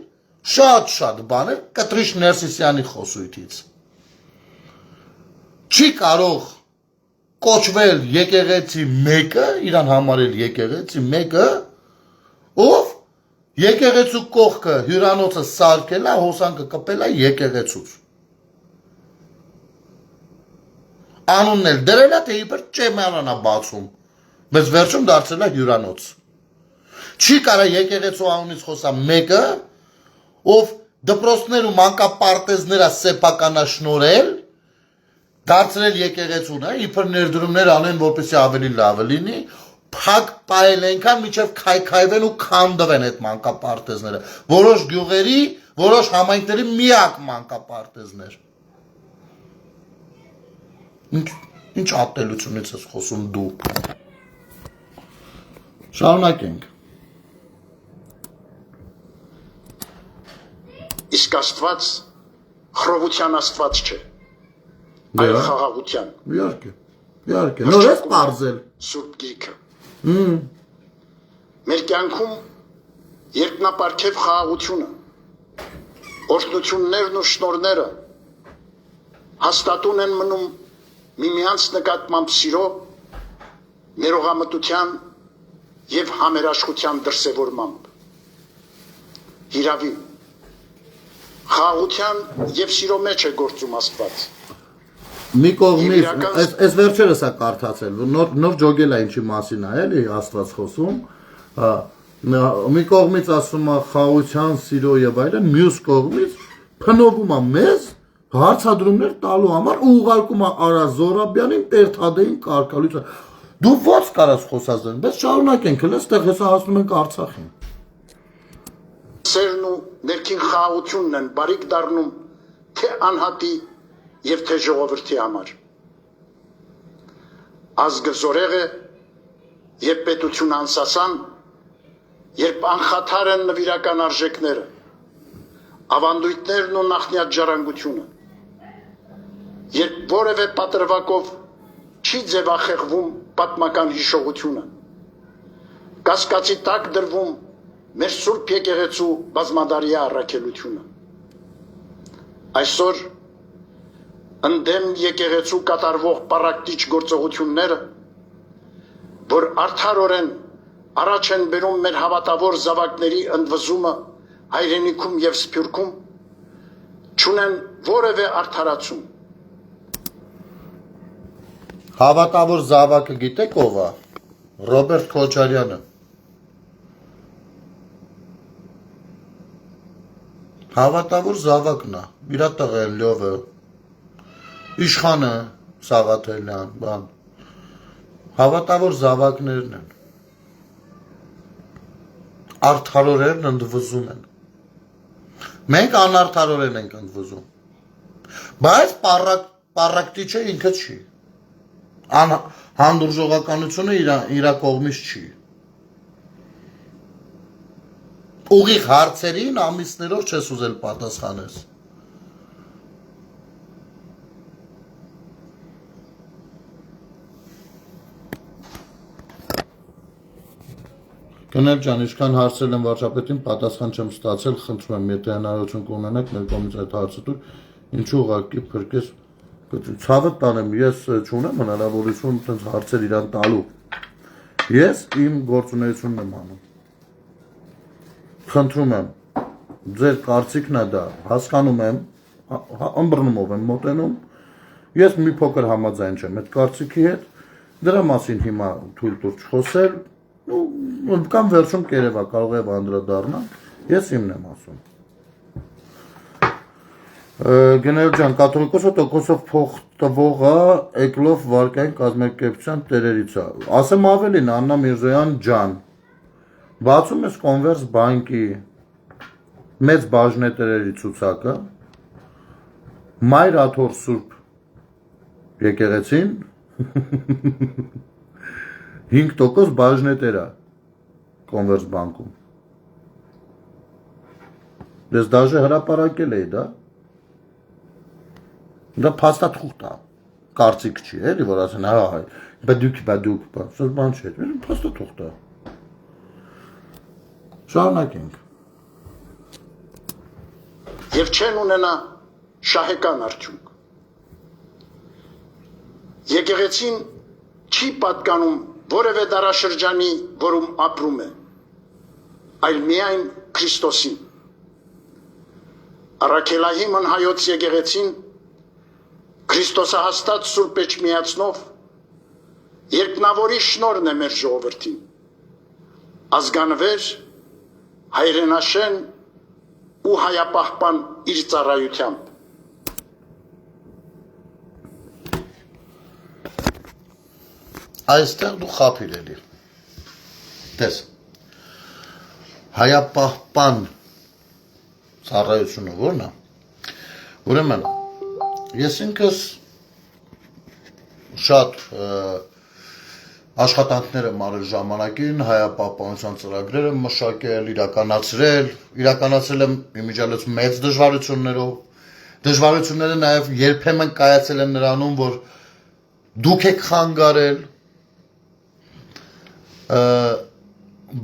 շատ բաներ Կտրիչ Ներսիսյանի խոսույթից։ Չի կարող կոչվել եկեղեցի մեկը, իրան համարել եկեղեցի մեկը, ով եկեղեցու կողքը հյուրանոցը սարքել է, հոսանքը կպել է եկեղեցուց։ Անունն էլ դրել է, թե իբր ճեմանան է բացում, բայց վերջում դարձել է հյուրանոց։ Չի կարա եկեղեցու անունից խոսա մեկը, ով դպրոցներ ու մանկապարտեզները սեփականաշնորել, դարձրել եկեղեցուն, իբր ներդրումներ անեն, որպեսզի ավելի լավ լինի, փակ պայել ենքան միջև քայքայվեն ու քանդվեն այդ մանկապարտեզները։ Որոշ գյուղերի, որոշ համայնքների միակ մանկապարտեզներ։ Ինչ ատելությունից ես խոսում դու։ Շարունակենք։ Իսկ Աստված խռովության Աստված չէ, այլ խաղաղության։ Իհարկե, նոր ես պարզել։ Սուրբ Գիրքը։ Մեր կյանքում երկնապարգև խաղաղությունը, օրհնություններն ու շնորհները հաստատուն են մնում միմյանց նկատմամբ սիրո, ներողամտության եւ համերաշխության դրսեւորմամբ։ Հիրավի, խաղաղության եւ սիրո մեջ է գործում Աստված։ Մի կողմից, այս վերջերս է կարդացել, նոր ջոգել է ինչի մասին է, էլի Աստված խոսում, մի կողմից ասում է խաղաղության, սիրո եւ այլն, մյուս կողմից փնովում է մեզ հարցադրումներ տալու համար ու ուղարկում է Արա Զորաբյանին Տեր-Թադեին կարգալույցը։ Դու ո՞ց կարաս խոսածեն, բայց շարունակենք, այստեղ հեսա հասնում ենք Արցախին։ Սերն ու ներքին խաղաղությունն են բարիք դառնում թե անհատի եւ թե ժողովրդի համար։ Ազգը զորեղ է, երբ պետությունը անսասան, երբ անխաթար են նվիրական արժեքները, ավանդույթներն ու նախնյաց ժառանգությունը, երբ որևէ պատրվակով չի ձևախեղվում պատմական հիշողությունը, կասկածի տակ դրվում մեր Սուրբ եկեղեցու բազմադարյա առաքելությունը։ Այսօր ընդդեմ եկեղեցու կատարվող պարակտիչ գործողությունները, որ արդարորեն առաջ են բերում մեր հավատավոր զավակների ընդվզումը հայրենիքում եւ սփյուռքում, չունեն որևէ արդարացում։ Հավատավոր զավակը գիտեք ով է։ Ռոբերտ Քոչարյանը։ Հավատավոր զավակն է, իր տղեն Լյովը, Իշխանը Սաղաթելյան, բան։ Հավատավոր զավակներն են։ Արդարորեն ընդվզում են։ Մենք անարդարորեն ենք ընդվզում։ Բայց պարակտիչը ինքը չի։ Հանդուրժողականությունը իր կողմից չի։ Ուղիղ հարցերին ամիսներով չես ուզել պատասխանես։ Գնել ջան, ինչքան հարցրել եմ վարչապետին, պատասխան չեմ ստացել, խնդրում եմ, եթե հնարավորություն կունենաք, մեր կողմից այդ հարցը դուր, ինչու ուղղակի փրկես, ցավը տանեմ, ես չունեմ հնարավորություն այդպես հարցեր իրան տալու։ Ես իմ գործունեությունն եմ անում։ Խնդրում եմ, ձեր կարծիքն է դա, հասկանում եմ, ըմբռնումով եմ մոտենում, ես մի փոքր համաձայն չեմ այդ կարծիքի հետ, դրա մասին հիմա թույլ տուր չխոսել, կամ վերջում կերևա կարող է անդրադառնալ, ես իմն եմ ասում։ Գեներալ ջան, կաթողիկոսը տոկոսով փող տվողը Էկլով վարկային կազմակերպության տերերից է։ Ասեմ ավելին, Աննա Միրզոյան ջան, բացում ես Կոնվերս բանկի մեծ բաժնետերերի ցուցակը, Մայր Աթոռ Սուրբ եկեղեցին 5% բաժնետեր է Կոնվերս բանկում։ Ես դաժե հրապարակել էի դա։ Դա փաստաթուղթ է, կարծիք չի, էլի, որ ասեն, հա, բդուկ, սոս բան չէ, փաստաթուղթ է։ Շարունակենք։ Եվ չեն ունենա շահեկան արդյունք։ Եկեղեցին չի պատկանում որևէ դարաշրջանի, որում ապրում է, այլ միայն Քրիստոսին։ Առաքելահիմն հայոց եկեղեցին Քրիստոսահաստատ Սուրբ Էջմիածնով երկնավորի շնորհն է մեր ժողովրդին, ազգանվեր, հայրենաշեն ու հայապահպան իր ծառայությամբ։ Այստեղ դու խափիր էլի։ Տես։ Հայապահպան ծառայությունը որն է։ Ուրեմն ես ինքս շատ աշխատանքներ եմ արել ժամանակին, հայապահպանության ծրագրեր եմ մշակել, իրականացրել եմ իմիջիալից մեծ դժվարություններով։ Դժվարությունները նաև երբեմն կայացել են նրանում, որ դուք եք խանգարել,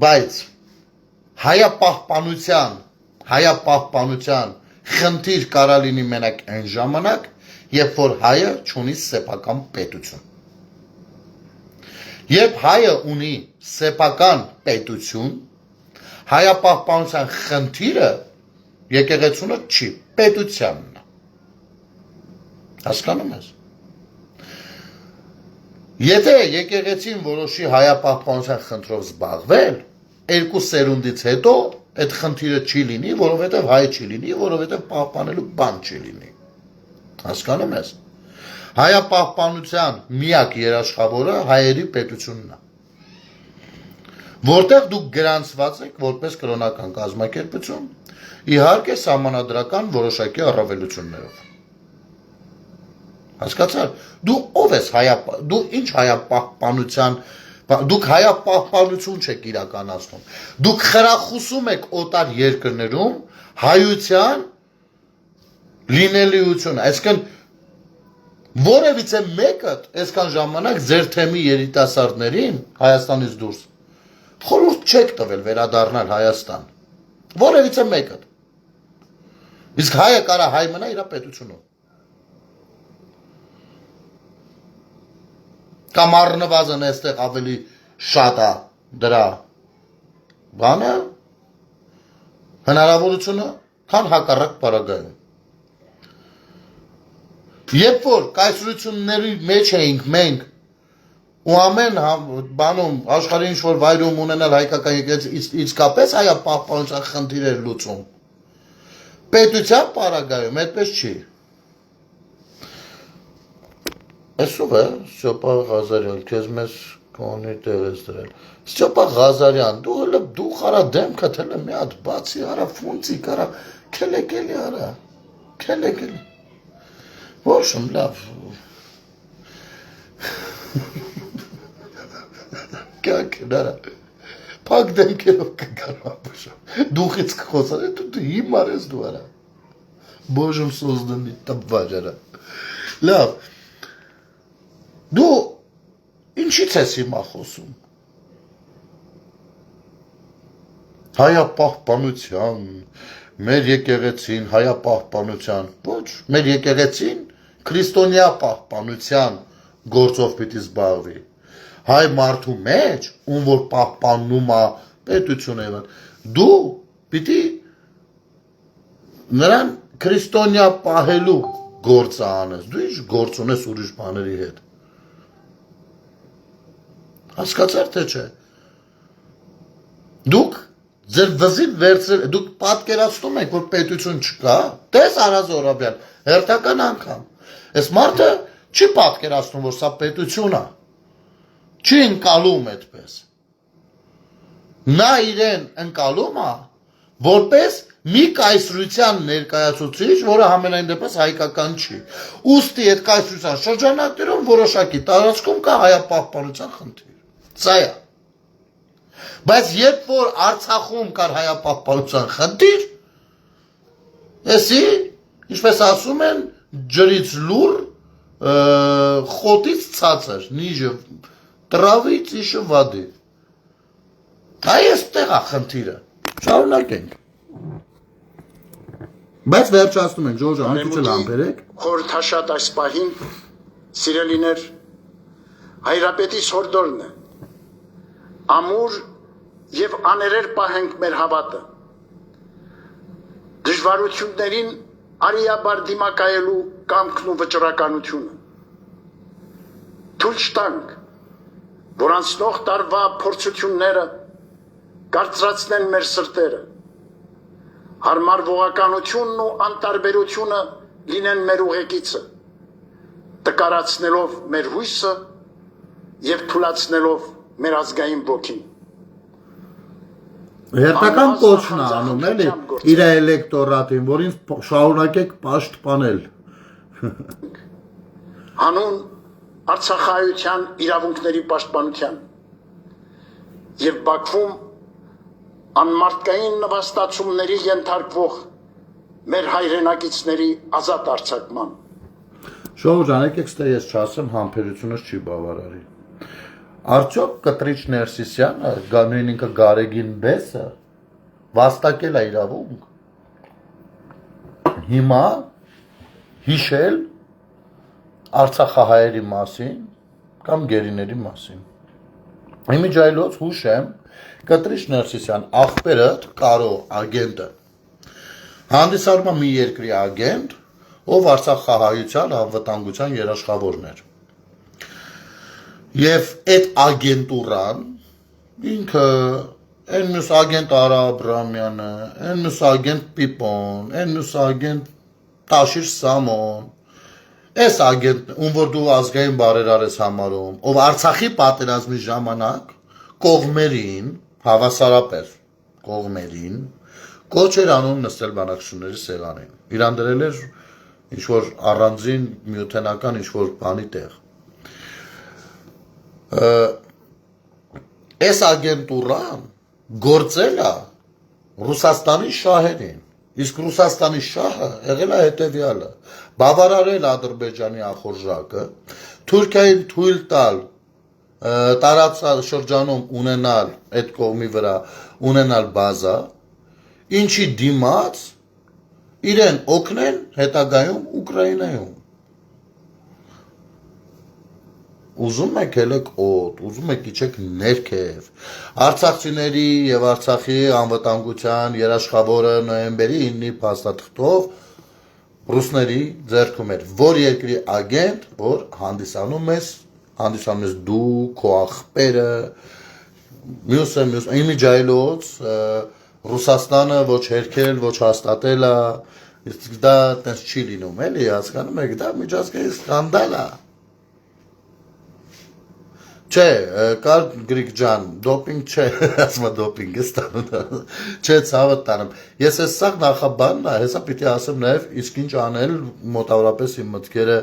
բայց հայապահպանության խնդիր կարա լինի մենակ այն ժամանակ, երբ որ հայը չունի սեփական պետություն։ Երբ հայը ունի սեփական պետություն, հայապահպանության խնդիրը եկեղեցունը չի, պետությանն է։ Հասկանում ես։ Եթե եկեղեցին որոշի հայապահպանության խնդրով զբաղվել, երկու սերունդից հետո այդ խնդիրը չի լինի, որովհետև հայ չի լինի, որովհետև պահպանելու բան չի լինի։ Հասկանում ես։ Հայապահպանության միակ երաշխավորը հայերի պետությունն է։ Որտեղ դուք գրանցված եք որպես կրոնական կազմակերպություն, իհարկե սահմանադրական որոշակի առավելություններով։ Հասկացար, դու ով ես դու ինչ հայապահպանության, դուք հայապահպանություն չեք իրականացնում, դուք խրախուսում եք օտար երկրներում հայության լինելիությունը, այսինքն որևիցե մեկը այսքան ժամանակ ձեր թեմի երիտասարդներին Հայաստանից դուրս խորհուրդ չեք տվել վերադառնալ Հայաստան, որևիցե մեկը, իսկ հայը կարա հայ մնա իր պետությունում։ Կամ առնվազն այստեղ ավելի շատ է դրա բանը հնարավորությունը, քան հակառակ պարագայում։ Երբ որ կայսրությունների մեջ էինք մենք ու ամեն բանում աշխարհի ինչ որ վայրում ունենալ հայկական եկեղեցի իսկապես հայապահպանության խնդիրեր լուծում։ Պետության պարագայում այդպես չի։ Այսով է, Ստյոպա Ղազարյան, քեզ մեզ կոնի տեղ ես դրել։ Ստյոպա Ղազարյան, դու խարա դեմքդ հələ մի հատ բացի արա, ֆունցիկ արա, քելեկելի արա, քելեկելի։ Ոչմ լավ։ Կյանքն արա, փակ դեմքերով կգարու ապուշով, դուխից կխոսար, դու հիմար ես դու արա, բոժում սոզդնի տպվար արա, լավ, դու ինչից ես հիմա խոսում, հայապահպանության, մեր եկեղեցին հայապահպանության, ոչ, մեր եկեղեցին քրիստոնյա պահպանության գործով պիտի զբաղվի, հայ մարդու մեջ, ում որ պահպանում է պետությունը, դու պիտի նրան քրիստոնյա պահելու գործը անես, դու ինչ գործ ունես ուրիշ բաների հետ, հասկացար թե չէ, դուք ձեր վզին վերցրել, դուք պատկերացնում եք, որ պետություն չկա, տես Արազ Զոհրաբյան, հերթական անգամ, այս մարդը չի պատկերացնում, որ սա պետություն է, չի ընկալում այդպես, նա իրեն ընկալում է, որպես մի կայսրության ներկայացուցիչ, որը համենայն դեպս հայկական չի, ուստի այդ կայսրության շրջանակներում որոշակի տարածքում կա հայապահպանության խնդիր, սա է, բայց երբ որ Արցախում կար հայապահպանության խնդիր, էսի, ինչպես ասում են, ջրից լուր, խոտից ցածր, նիժը տրավից իշը վադի, այստեղ է խնդիրը, շարունակենք, բայց վերջացնում ենք, Ժորժը, հանքիչը լամբերեք, խորհրդաշատ այս պահին, սիրելիներ, հայրապետի հորդորն է, ամուր և աներեր պահենք մեր հավատը, դժվարություններին արիաբար դիմակայելու կամքն ու վճռականությունը, թույլ չտանք, որ անցնող տարվա փորձությունները կարծրացնեն մեր սրտերը, Հարմարվողականությունն ու անտարբերությունը լինեն մեր ուղեկիցը, տկարացնելով մեր հույսը եւ թուլացնելով մեր ազգային ոգին։ Հերթական կոչն է անում էլի իր էլեկտորատին, որին շարունակեք պաշտպանել։ Հանուն Արցախայության իրավունքների պաշտպանության եւ Բաքվում անմարդկային նվաստացումների ենթարկվող մեր հայրենակիցների ազատ արձակման։ Շոու ջան, եկեք ստե ես չասեմ, համբերությունս չի բավարարի։ Արդյոք Կտրիչ Ներսիսյանը, նույն ինքը Գարեգին Բեսը վաստակել է իրավունք հիմա հիշել Արցախահայերի մասին կամ գերիների մասին։ Իմիջայլոց հուշեմ Կտրիչ Ներսիսյան աղբերը կարող ագենտը հանդիսանում է մի երկրի ագենտ, ով Արցախահայության անվտանգության երաշխավորն էր։ Եվ այդ ագենտուրան ինքը այն մյուս ագենտ Արա Աբրամյանը, այն մյուս ագենտ Պիպոն, այն մյուս ագենտ Տաշիր Սամոն, այս ագենտ, ում որ դու ազգային բարերար ես համարում, ով Արցախի պատերազմի ժամանակ կողմերին, հավասարապես կողմերին, կոչ էր անում նստել բանակցությունների սեղանին։ Իրան դրել էր ինչ-որ առանձին միութենական ինչ-որ բանի տեղ։ Այս ագենտուրան գործել է Ռուսաստանի շահերին, իսկ Ռուսաստանի շահը եղել է հետևյալը, բավարարել Ադրբեջանի ախորժակը, Թուրքիային թույլ տալ տարածաշրջանում ունենալ այդ կողմի վրա ունենալ բազա, ինչի դիմաց իրեն օգնեն հետագայում Ուկրաինայում։ Ուզում եք ելեք օդ, ուզում եք իջեք ներքև։ Արցախցիների եւ Արցախի անվտանգության երաշխավորը նոյեմբերի 9-ի փաստաթղթով ռուսների ձեռքում էր, որ երկրի ագենտ, որ հանդիսանում ես դու, քո աղբերը, մյուսը, իմիջայլոց Ռուսաստանը ոչ հերքել, ոչ հաստատել է, դա տենց չի լինում, էլի, հասկանում եք, դա միջազգային սկանդալ է։ Չէ, կար Գրիգ ջան, դոպինգ չէ, ասма դոպինգ է ստանում, չէ, ցավը տանեմ։ Ես այս սաղ նախաբանն է, հեսա պիտի ասեմ նաև իսկ ինչ անել մոտավորապես իմ մտքերը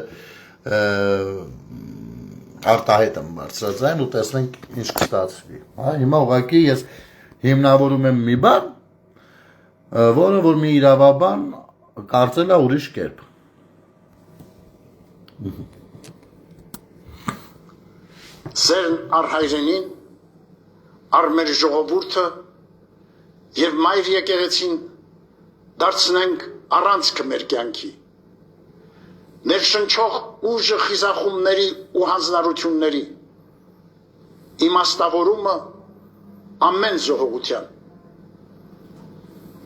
արտահայտ եմ բարձրացրել ու տեսնենք ինչ կստացվի։ Հիմա ուղղակի ես հիմնավորում եմ մի բան, որը որ մի իրավաբան կարծել է ուրիշ կերպ։ Սերն արհայրենին, արմեր ժողովուրդը եւ մայր եկեղեցին դարձնենք առանցքը մեր կյանքի։ Ներշնչող ուժը խիզախումների ու հանձնարարությունների իմաստավորումը ամեն զոհողության։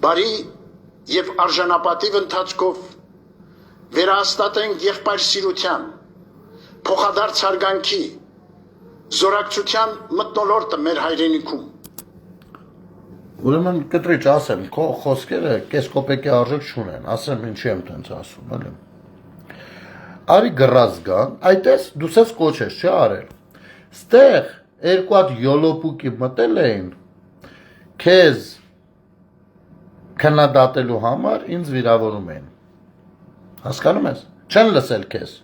Բարի եւ արժանապատիվ ընթացքով վերահաստատենք եղբայրսիրության, փոխադարձ հարգանքի, զորակցության մթնոլորտը մեր հայրենիքում։ Ուրեմն կտրիչ ասեմ, քո խոսքերը կես կոպեկի արժեք չունեն, ասեմ ինչի եմ տենց ասում, էլի։ Արի գրած գան, այդպես դու սես կոչ ես, չի արել։ Ստեղ երկու հատ յոլոպուկի մտել էին, քեզ քննադատելու համար ինձ վիրավորում են։ Հասկանում ես։ Չեն լսել քեզ։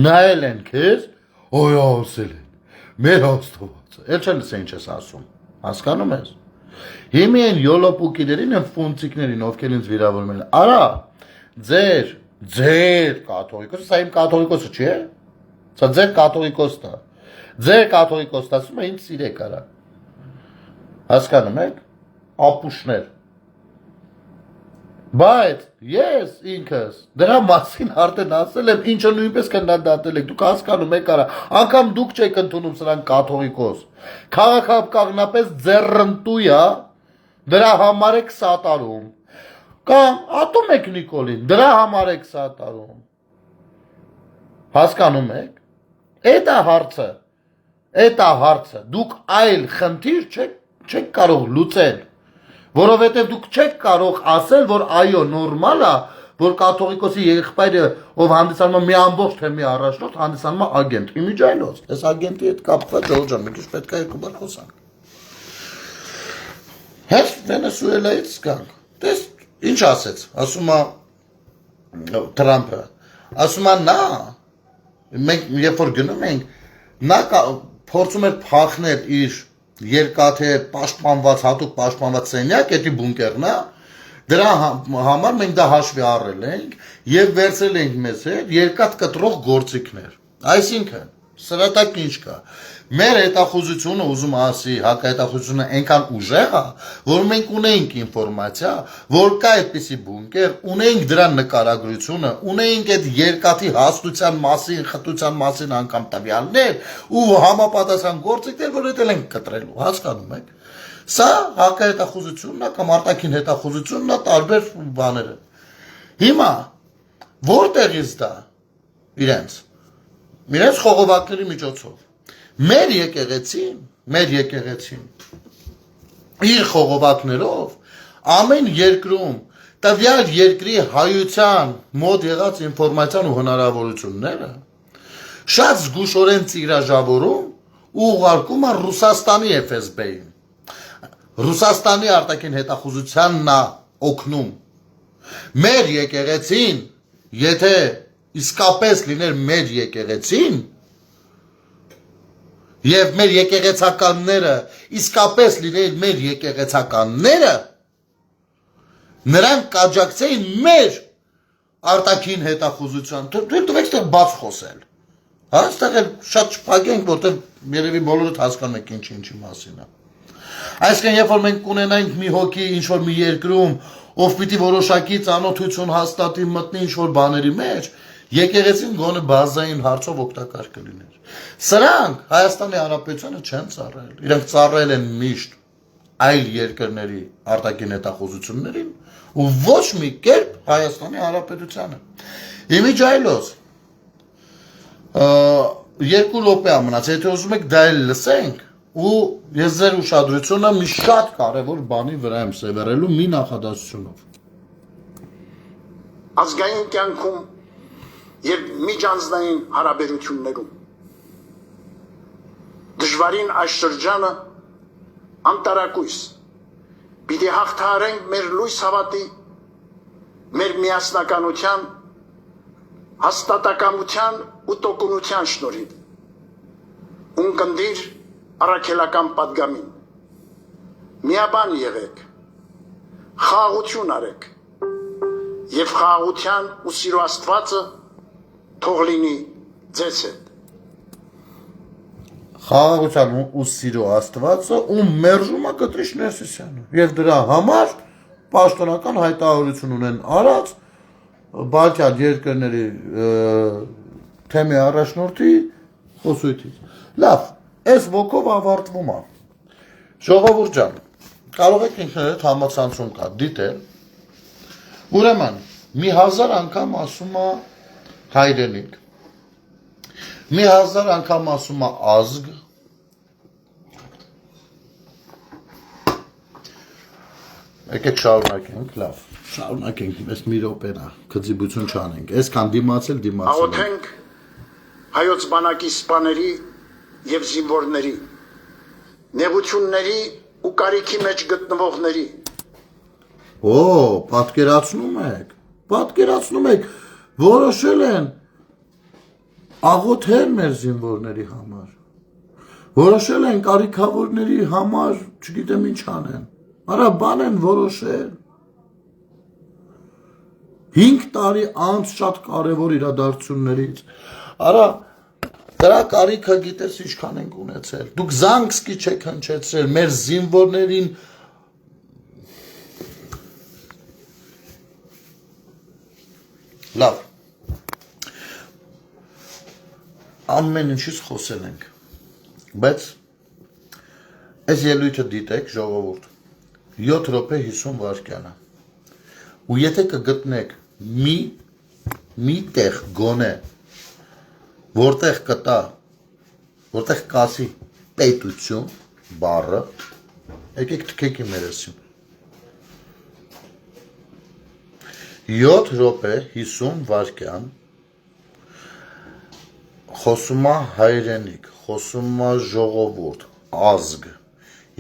Նայել են քեզ, օյ ասել են։ Մեր Աստվածը։ Էլ չեն լսել ինչ ես ասում։ Հասկանում ես։ Հիմի են յոլոպուկիներին են ֆունտիկներին, ովքեր ինձ վիրավորում են։ Արա, ձեր կաթողիկոսը, սա իմ կաթողիկոսը չի է։ Սա ձեր կաթողիկոսն է։ Ձեր կաթողիկոսն ասում է ինձ սիրեք արա։ Հասկանում եք։ Ապուշներ։ Բայց ես ինքս դրա մասին արդեն ասել եմ, ինչը նույնպես քննադատել եք, դուք հասկանում եք արա, անգամ դուք չեք ընդունում սրան կաթողիկոս։ Քաղաքականապես ձեռնտու է, դրա համար եք սատարում։ Կամ ատում եք Նիկոլին, դրա համար եք սատարում։ Հասկանում եք։ Էդ է հարցը։ Դուք այլ խնդիր չեք կարող լուծել։ Որովհետև դուք չեք կարող ասել, որ այո, նորմալ է, որ կաթողիկոսի եղբայրը, ով հանդիսանում է մի ամբողջ թեմի առաջնորդ, հանդիսանում է ագենտ։ Իմիջայլոց, այս ագենտի հետ կապված Ջորջ ջան, մի քիչ պետք է երկու բառ խոսանք։ Հենց Վենեսուելայից գանք։ Դες ինչ ասեց, ասում է Թրամփը, ասում է նա, մենք երբ որ գնում ենք, նա փորձում էր փախնել իր երկաթե պաշտպանված, հատուկ պաշտպանված սենյակ, դա բունկերն է, դրա համար մենք դա հաշվի առել ենք եւ վերցրել ենք մեզ հետ երկաթ կտրող գործիքներ։ Այսինքն, սրատակ ինչ կա։ Մեր հետախուզությունը ուզում ասի, հակահետախուզությունը այնքան ուժեղ է, որ մենք ունենք ինֆորմացիա, որ կա այդպիսի բունկեր, ունենք դրա նկարագրությունը, ունենք այդ երկաթի հաստության մասին, խտության մասին անգամ տվյալներ ու համապատասխան գործիքներ, որ դա ենք կտրելու, հասկանում եք։ Սա հակահետախուզությունն է կամ արտաքին հետախուզությունն է, տարբեր բաները։ Հիմա որտեղից դա իրենց խողովակների միջոցով մեր եկեղեցին իր խողովակներով ամեն երկրում տվյալ երկրի հայության մոտ եղած ինֆորմացիան ու հնարավորությունները շատ զգուշորեն ծիրաժավորում ու ուղարկում է Ռուսաստանի FSB-ին։ Ռուսաստանի արտաքին հետախուզությանն է օգնում։ Մեր եկեղեցին, եթե իսկապես լիներ մեր եկեղեցին, եւ մեր եկեղեցականները իսկապես լինեին մեր եկեղեցականները, նրանք կաջակցեին մեր արտաքին հետախուզության։ Դուք եք բաց խոսել։ Հա, այստեղ շատ չփակենք, որտեղ երևի բոլորդ հասկանում եք ինչի մասին է։ Այսինքն, երբ որ մենք կունենանք մի հոգի ինչ-որ մի երկրում, ով պիտի որոշակի ծանոթություն հաստատի, մտնի ինչ-որ բաների մեջ, եկեղեցին գոնե բազային հարցով օգտակար կլիներ։ Սրանք Հայաստանի Հանրապետությանը չեն ծառայել։ Իրենք ծառայել են միշտ այլ երկրների արտաքին հետախուզություններին ու ոչ մի կերպ Հայաստանի Հանրապետությանը։ Իմիջայլոց երկու րոպե մնաց, եթե ուզում եք դա էլ լսենք, ու ես ձեր ուշադրությունը մի շատ կարևոր բանի վրա եմ սևեռելու մի նախադասությունով։ Ազգային կյանքում եւ միջանձնային հարաբերություններում դժվարին այս շրջանը անտարակույս պիտի հաղթահարենք մեր լույս հավատի, մեր միասնականության, հաստատակամության ու տոկունության շնորհիվ ունկնդիր առաքելական պատգամին միաբան եղեք, խաղաղություն արեք եւ խաղաղության ու սիրո Աստվածը թող լինի ձեզ հետ։ Խաղաղության ու սիրո Աստվածը ու մերժում է Կտրիշ Ներսիսյանը եւ դրա համար պաշտոնական հայտարարություն ունեն արած Բալթյան երկրների թեմի առաջնորդի խոսույթից։ Լավ, այս ոգով ավարտվում է։ Ժողովուրդ ջան, կարող եք ինքներդ համացանցում կա դիտել։ Ուրեմն, մի 1000 անգամ ասում է հայրենիք, մի 1000 անգամ ասում է ազգ, եկեք շարունակենք, լավ, շարունակենք, ես մի րոպենա, քծիբություն չանենք, այսքան դիմացել դիմացել։ Աղոթենք հայոց բանակի սպաների եւ զինվորների, նեղությունների ու կարիքի մեջ գտնվողների։ Օ, պատկերացնում եք, որոշել են աղոթել մեր զինվորների համար, որոշել են կարիքավորների համար, չգիտեմ ինչ անեն, արա բան են որոշել, 5 տարի անց շատ կարևոր իրադարձություններից, արա դրա կարիքը գիտես ինչքան ենք ունեցել, դուք զանգսկի չեք հնչեցրել, մեր զինվորներին լավ, ամեն ինչից խոսել ենք, բայց այս ելույթը դիտեք ժողովուրդ, 7 րոպե 50 վայրկյան է, ու եթե կգտնեք մի տեղ գոնե, որտեղ կտա, որտեղ կասի պետություն բառը, եկեք թքեք իմ երեսին, 7 րոպե 50 վայրկյան խոսում է հայրենիք, խոսում է ժողովուրդ, ազգ։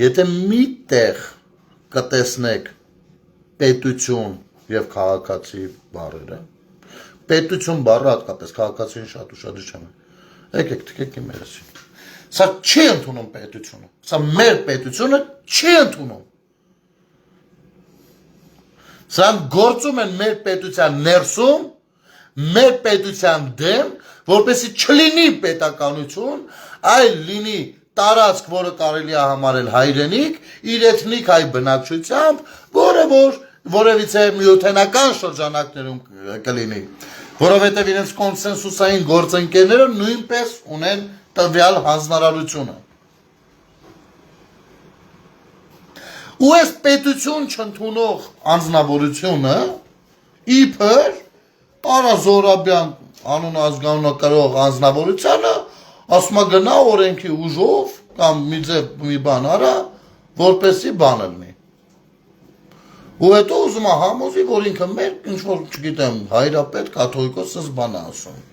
Եթե մի տեղ կտեսնեք պետություն եւ քաղաքացի բառերը, պետություն բառը հատկապես քաղաքացին շատ ուշադրի չեմ։ Եկեք թքեք իմ երեսին։ Սա չի ընդունում պետությունը։ Սա մեր պետությունը չի ընդունում։ Սրանք գործում են մեր պետության ներսում, մեր պետության դեմ, որպեսզի չլինի պետականություն, այլ լինի տարածք, որը կարելի է համարել հայրենիք, իր էթնիկ հայ բնակչությամբ, որը որ որևիցե միութենական շրջանակներում կլինի, որովհետև իրենց կոնսենսուսային գործընկերները նույնպես ունեն տվյալ հանձնարարությունը։ Ու այս պետություն չընդունող անձնավորությունը իբր Արա Զորաբյան անուն ազգանունը կրող անձնավորությանը ասում է գնա օրենքի ուժով կամ մի ձև մի բան արա, որպեսի բան լինի։ Ու հետո ուզում է համոզի, որ ինքը մեր ինչ որ չգիտեմ, հայրապետ, կաթողիկոսս բան է ասում։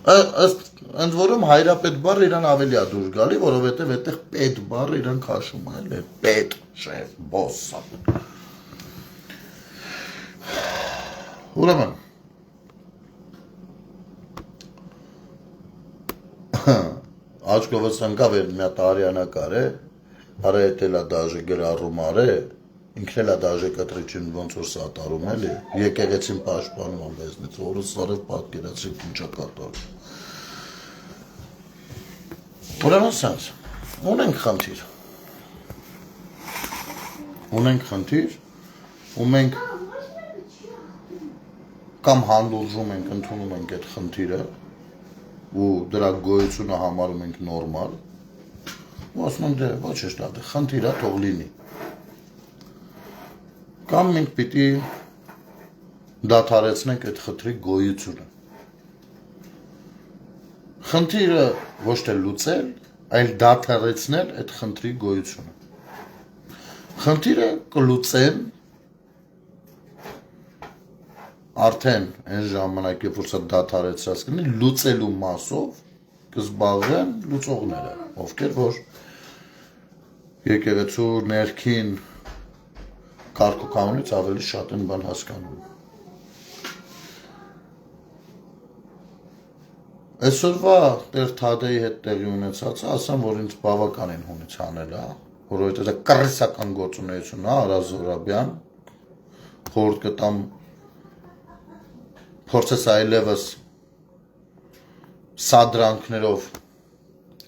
Ընդ որում հայրապետ բառը իրան ավելի է դուր գալի, որովհետև այդտեղ պետ բառը իրան քաշում է, էլի պետ, շեֆ, բոս։ Ուրեմն աչքովս ընկավ էր մի հատ արյանակար է, արա էտելա դաժե գրառում արե, ինքն էլա դաժե կտրիչին ոնց որ սատարում էլի, եկեղեցին պաշտպանում ամեզնից, որս սարև պատկերացրի ինչա կատարում։ Ուրեմն սենց, ունենք խնդիր, ու մենք կամ հանդուրժում ենք, ընդունում ենք այդ խնդիրը, ու դրա գոյությունը համարում ենք նորմալ, ու ասում ենք դե ոչ էշտ ադե, խնդիրը թող լինի։ Կամ մենք պիտի դադարեցնենք այդ խնդրի գոյությունը։ Խնդիրը ոչ թե լուծել, այլ դադարեցնել այդ խնդրի գոյությունը։ Խնդիրը կլուծեն արդեն այն ժամանակ, երբ որ սա դադարեցած կլինի, լուծելու մասով կզբաղվեն լուծողները, ովքեր որ եկեղեցու ներքին կարգուկանոնից ավելի շատ են բան հասկանում։ Այսօրվա Տեր Թադեի հետ տեղի ունեցածը, ասեմ, որ ինձ բավականին հունից անել է, որովհետև դա կռիսական գործունեություն է, Արա Զորաբյան, խորհուրդ կտամ փորձես այլևս սադրանքներով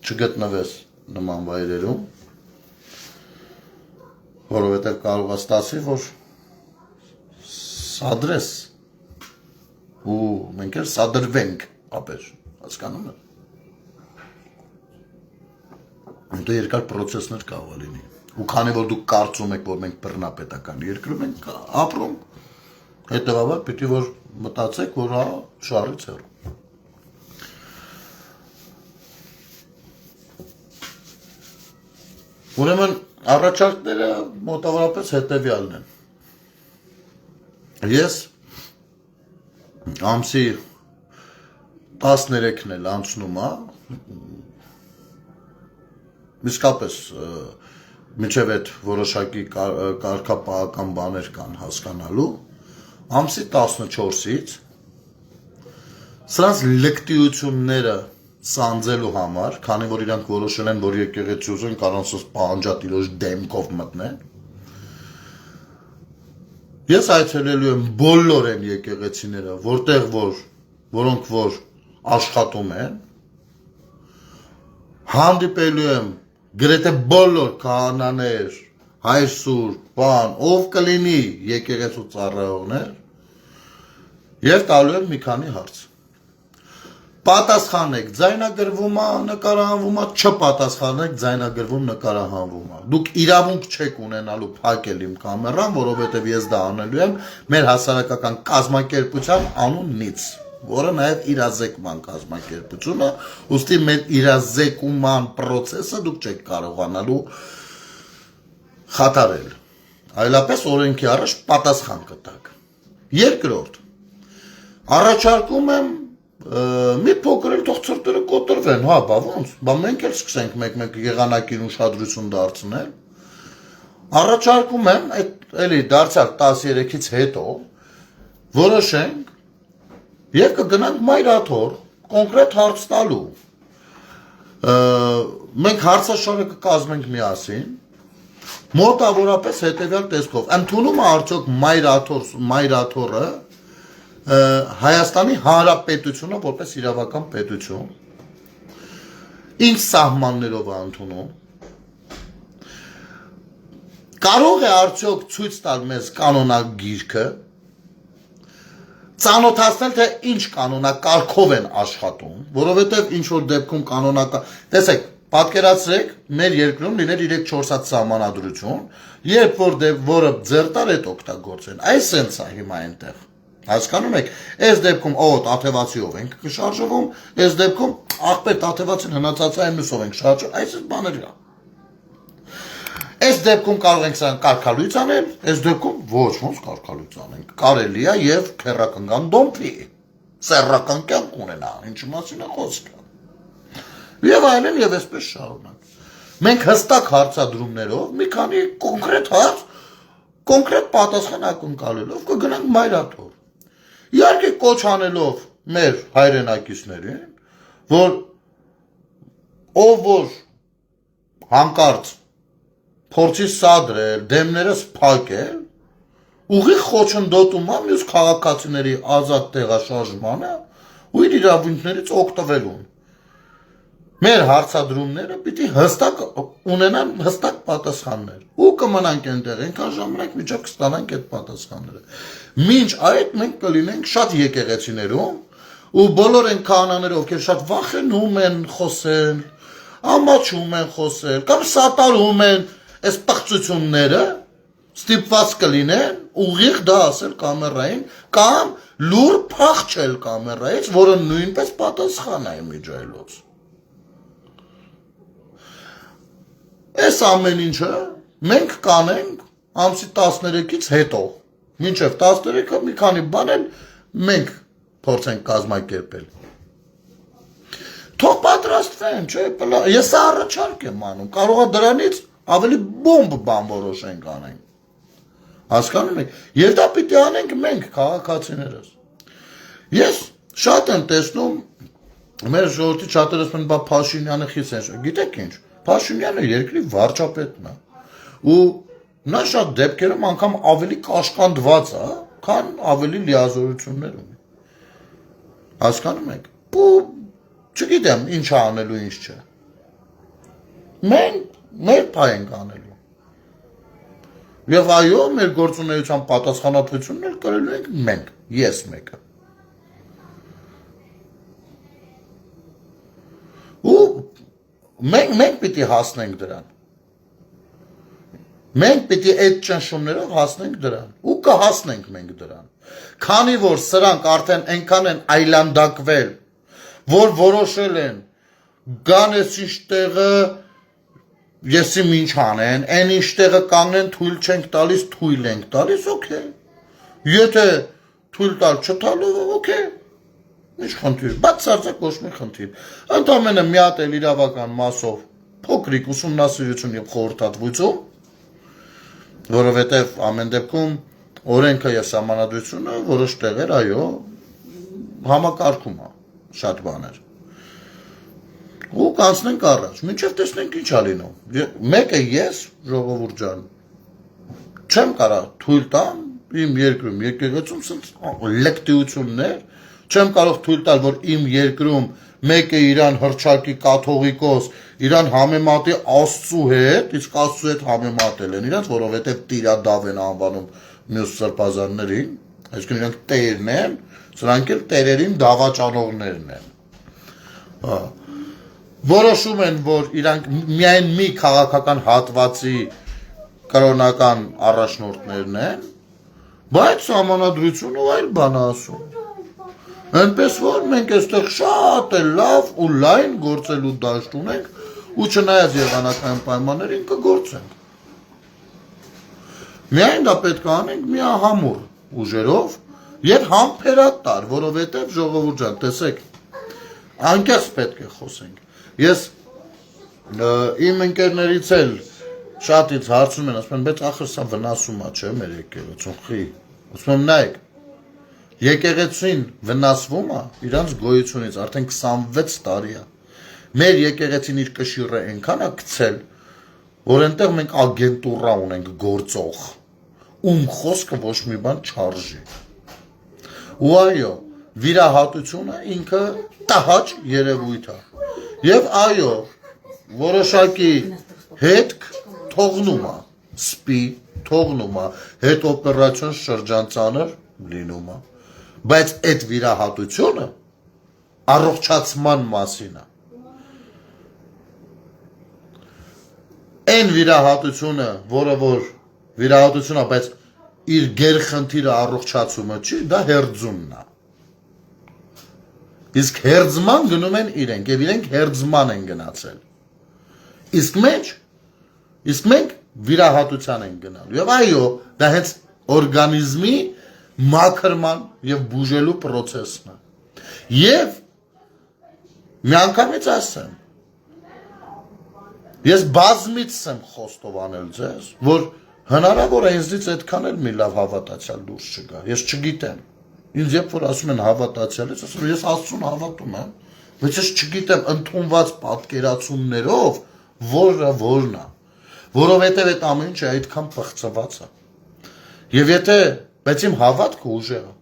չգտնվես նման վայրերում, որովհետև կարող է ստացվի, որ սադրես ու մենք էլ սադրվենք ապեր, հասկանում եք։ Դա երկար պրոցեսներ կարող է լինի։ Ու քանի որ դուք կարծում եք, որ մենք բռնապետական երկրում ենք ապրում, հետևաբար պիտի որ մտածեք, որ հա շարից հեռու։ Ուրեմն առաջարկները մոտավորապես հետևյալն են։ Ես ամսի 13-ն էլ անցնում է, իսկապես մինչև այդ որոշակի կարգապահական բաներ կան հասկանալու, ամսի 14-ից սրանց լկտիությունները սանձելու համար, քանի որ իրանք որոշել են, որ եկեղեցին կանոնսыз պահանջատիրոջ դեմքով մտնեն, ես այցելելու եմ բոլոր այն եկեղեցիները, որտեղ որոնք որ աշխատում են, հանդիպելու եմ գրեթե բոլոր քահանաներ, հայր սուրբ, բան, ով կլինի եկեղեցու ծառայողներ, եւ տալու եմ մի քանի հարց։ Պատասխանեք, ձայնագրվում է, նկարահանվում է, չպատասխանեք, ձայնագրվում, նկարահանվում է։ Դուք իրավունք չեք ունենալու փակել իմ կամերան, որովհետև ես դա անելու եմ մեր հասարակական կազմակերպության անունից, որը նաև իրազեկման կազմակերպությունը, ուստի մեր իրազեկման process-ը դուք չեք կարողանալու խաթարել։ Այլապես օրենքի առաջ պատասխան կտաք։ Երկրորդ, առաջարկում եմ մի փոքր էլ թող ծրտերը կոտրվեն, հա, բա ոնց, բա մենք էլ սկսենք մեկ-մեկ եղանակին ուշադրություն դարձնել։ Առաջարկում եմ, էլի դարձյալ 13-ից հետո որոշենք եւ կգնանք մայրաթոր կոնկրետ հարց տալու։ Մենք հարցաշարը կկազմենք միասին, մոտավորապես հետեւյալ տեսքով։ Ընդունում է արդյոք մայրաթորը Հայաստանի Հանրապետությունը որպես իրավական պետություն, ինչ սահմաններով է ընդունում, կարող է արդյոք ցույց տալ մեզ կանոնագիրքը, ծանոթացնել թե ինչ կանոնակարգով են աշխատում, որովհետև ինչ որ դեպքում կանոնական, տեսեք, պատկերացրեք, մեր երկրում լիներ 3-4 հատ սահմանադրություն, երբ որը ձեռտար է օգտագործեն, այս սենց է հիմա այնտեղ։ Հասկանում եք, այս դեպքում տաթևացիով ենք կշարժվում, այս դեպքում աղբեր տաթևացին հնացածային մյուսով ենք շարժվում, այս բաներ կա։ Այս դեպքում կարող ենք սրանք կարգալույց անել, այս դեպքում ոչ ոնց կարգալույց անենք, կարելի է եւ քերակնգան դոմփի, սեռական կյանք ունենա, ինչի մասին է խոսքը։ Եվ այլն եւ այսպես շարունակ։ Մենք հստակ հարցադրումներով մի քանի կոնկրետ հարց, կոնկրետ պատասխան ակնկալելով կգնանք մայրաթոր։ Իհարկե կոչ անելով մեր հայրենակիցներին, որ ով որ հանկարծ փորձի սադրել, դեմներս փակել, ուղիղ խոչընդոտում է մյուս քաղաքացիների ազատ տեղաշարժմանը ու իր իրավունքներից օգտվելուն։ Մեր հարցադրումները պիտի հստակ ունենան հստակ պատասխաններ ու կմնանք այնտեղ այնքան ժամանակ միջով կստանանք այդ պատասխանները։ Մինչ այդ մենք կլինենք շատ եկեղեցիներում ու բոլոր այն քահանաները, ովքեր շատ վախենում են խոսել, ամաչում են խոսել կամ սատարում են այս պղծությունները, ստիպված կլինեն ուղիղ դա ասել կամերային կամ լուր փախչել կամերայից, որը նույնպես պատասխան է միջայլոց։ Այս ամեն ինչը մենք կանենք ամսի 13-ից հետո, մինչև 13-ը մի քանի բան էլ մենք փորձենք կազմակերպել։ Թող պատրաստվեն, չէ՞, ես առաջարկ եմ անում, կարող է դրանից ավելի բոմբ բան որոշենք անենք։ Հասկանում եք, եւ դա պիտի անենք մենք քաղաքացիներս։ Ես շատ եմ տեսնում մեր ժողովրդի շատերս մեն բա Փաշինյանը խիստ են, գիտեք ինչ, Փաշինյանը երկրի վարչապետն է ու նա շատ դեպքերում անգամ ավելի կաշկանդված է, քան ավելի լիազորություններ ունի։ Հասկանում եք։ Ու չգիտեմ ինչ է անելու, ինչ չէ։ Մենք մեր փայ ենք անելու։ Եվ այո, մեր գործունեության պատասխանատվություններ կրելու ենք մենք, ես մեկը։ Ու մենք պիտի հասնենք դրան։ Մենք պիտի այդ ճնշումներով հասնենք դրան ու կհասնենք մենք դրան։ Քանի որ սրանք արդեն այնքան են այլանդակվել, որ որոշել են գան այս ինչ տեղը եսի ինչ անեն, այն ինչ տեղը կանգնեն թույլ չենք տալիս, թույլ ենք տալիս, օքեյ։ Եթե թույլ տալ չտալու, օքեյ։ Ինչ խնդիր, բացարձակ ոչ մի խնդիր։ Ընդամենը մի հատ էլ իրավական մասով փոքրիկ ուսումնասիրություն եւ խորհրդատվություն, որովհետեւ ամեն դեպքում օրենքը եւ սահմանադրությունը որոշ տեղեր, այո, համակարգում է շատ բաներ։ Ու կանցնենք առաջ, մինչև տեսնենք ինչ է լինում։ Մեկը ես, ժողովուրդ ջան, չեմ կարող թույլ տամ իմ երկրում եկեղեցում սենց լեկտիություններ, չեմ կարող թույլ տալ, որ իմ երկրում մեկը իրան հռչակի կաթողիկոս, իրան համեմատի Աստծու հետ, իսկ Աստծու հետ համեմատել են իրանց, որովհետև տիրադավ են անվանում մյուս սրբազաններին, այսինքն իրանք տերն են, սրանք էլ տերերին դավաճանողներն են։ Որոշում են, որ իրանք միայն մի քաղաքական հատվածի կրոնական առաջնորդներն են, բայց սահմանադրությունը այլ բան է ասում։ Այնպես որ մենք այստեղ շատ է լավ ու լայն գործելու դաշտ ունենք ու չնայած եղանակային պայմաններին կգործենք։ Միայն դա պետք է անենք միահամուռ ուժերով Եվ համբերատար, որովհետև ժողովուրդ ջան, տեսեք, անկեղծ պետք է խոսենք։ Ես իմ ընկերներից էլ շատից հարցնում են, ասում են, բայց ախր սա վնասում է, չէ՞, մեր եկեղեցուն, խի։ Ասում եմ, նայեք, եկեղեցին վնասվում է իրանց գոյությունից արդեն 26 տարի է։ Մեր եկեղեցին իր կշիռը այնքան է գցել, որ այնտեղ մենք ագենտուրա ունենք գործող, ում խոսքը ոչ մի բան չարժի։ Ու այո, վիրահատությունը ինքը տհաճ երևույթ է։ Եվ այո, որոշակի հետք թողնում է, սպի թողնում է, հետ օպերացիոն շրջան ծանր լինում է։ Բայց այդ վիրահատությունը առողջացման մասին է։ Այն վիրահատությունը, որը որ վիրահատություն է, բայց իր գերխնդիրը առողջացումը չի, դա հերձումն է։ Իսկ հերձման գնում են իրենք, եւ իրենք հերձման են գնացել։ Իսկ մենք վիրահատության ենք գնալու։ Եվ այո, դա հենց օրգանիզմի մաքրման եւ բուժելու process-ն է։ Եվ միանգամից ասեմ, ես բազմից եմ խոստովանել ձեզ, որ հնարավոր է ինձնից այդքան էլ մի լավ հավատացյալ դուրս չգա։ Ես չգիտեմ։ Ինձ երբ որ ասում են հավատացյալ, ասում ես Աստծուն հավատում եմ, բայց ես չգիտեմ ընդունված պատկերացումներով որն է։ Որովհետև այդ ամեն ինչը այդքան պղծված է։ Եվ եթե, բայց իմ հավատքը ուժեղ է։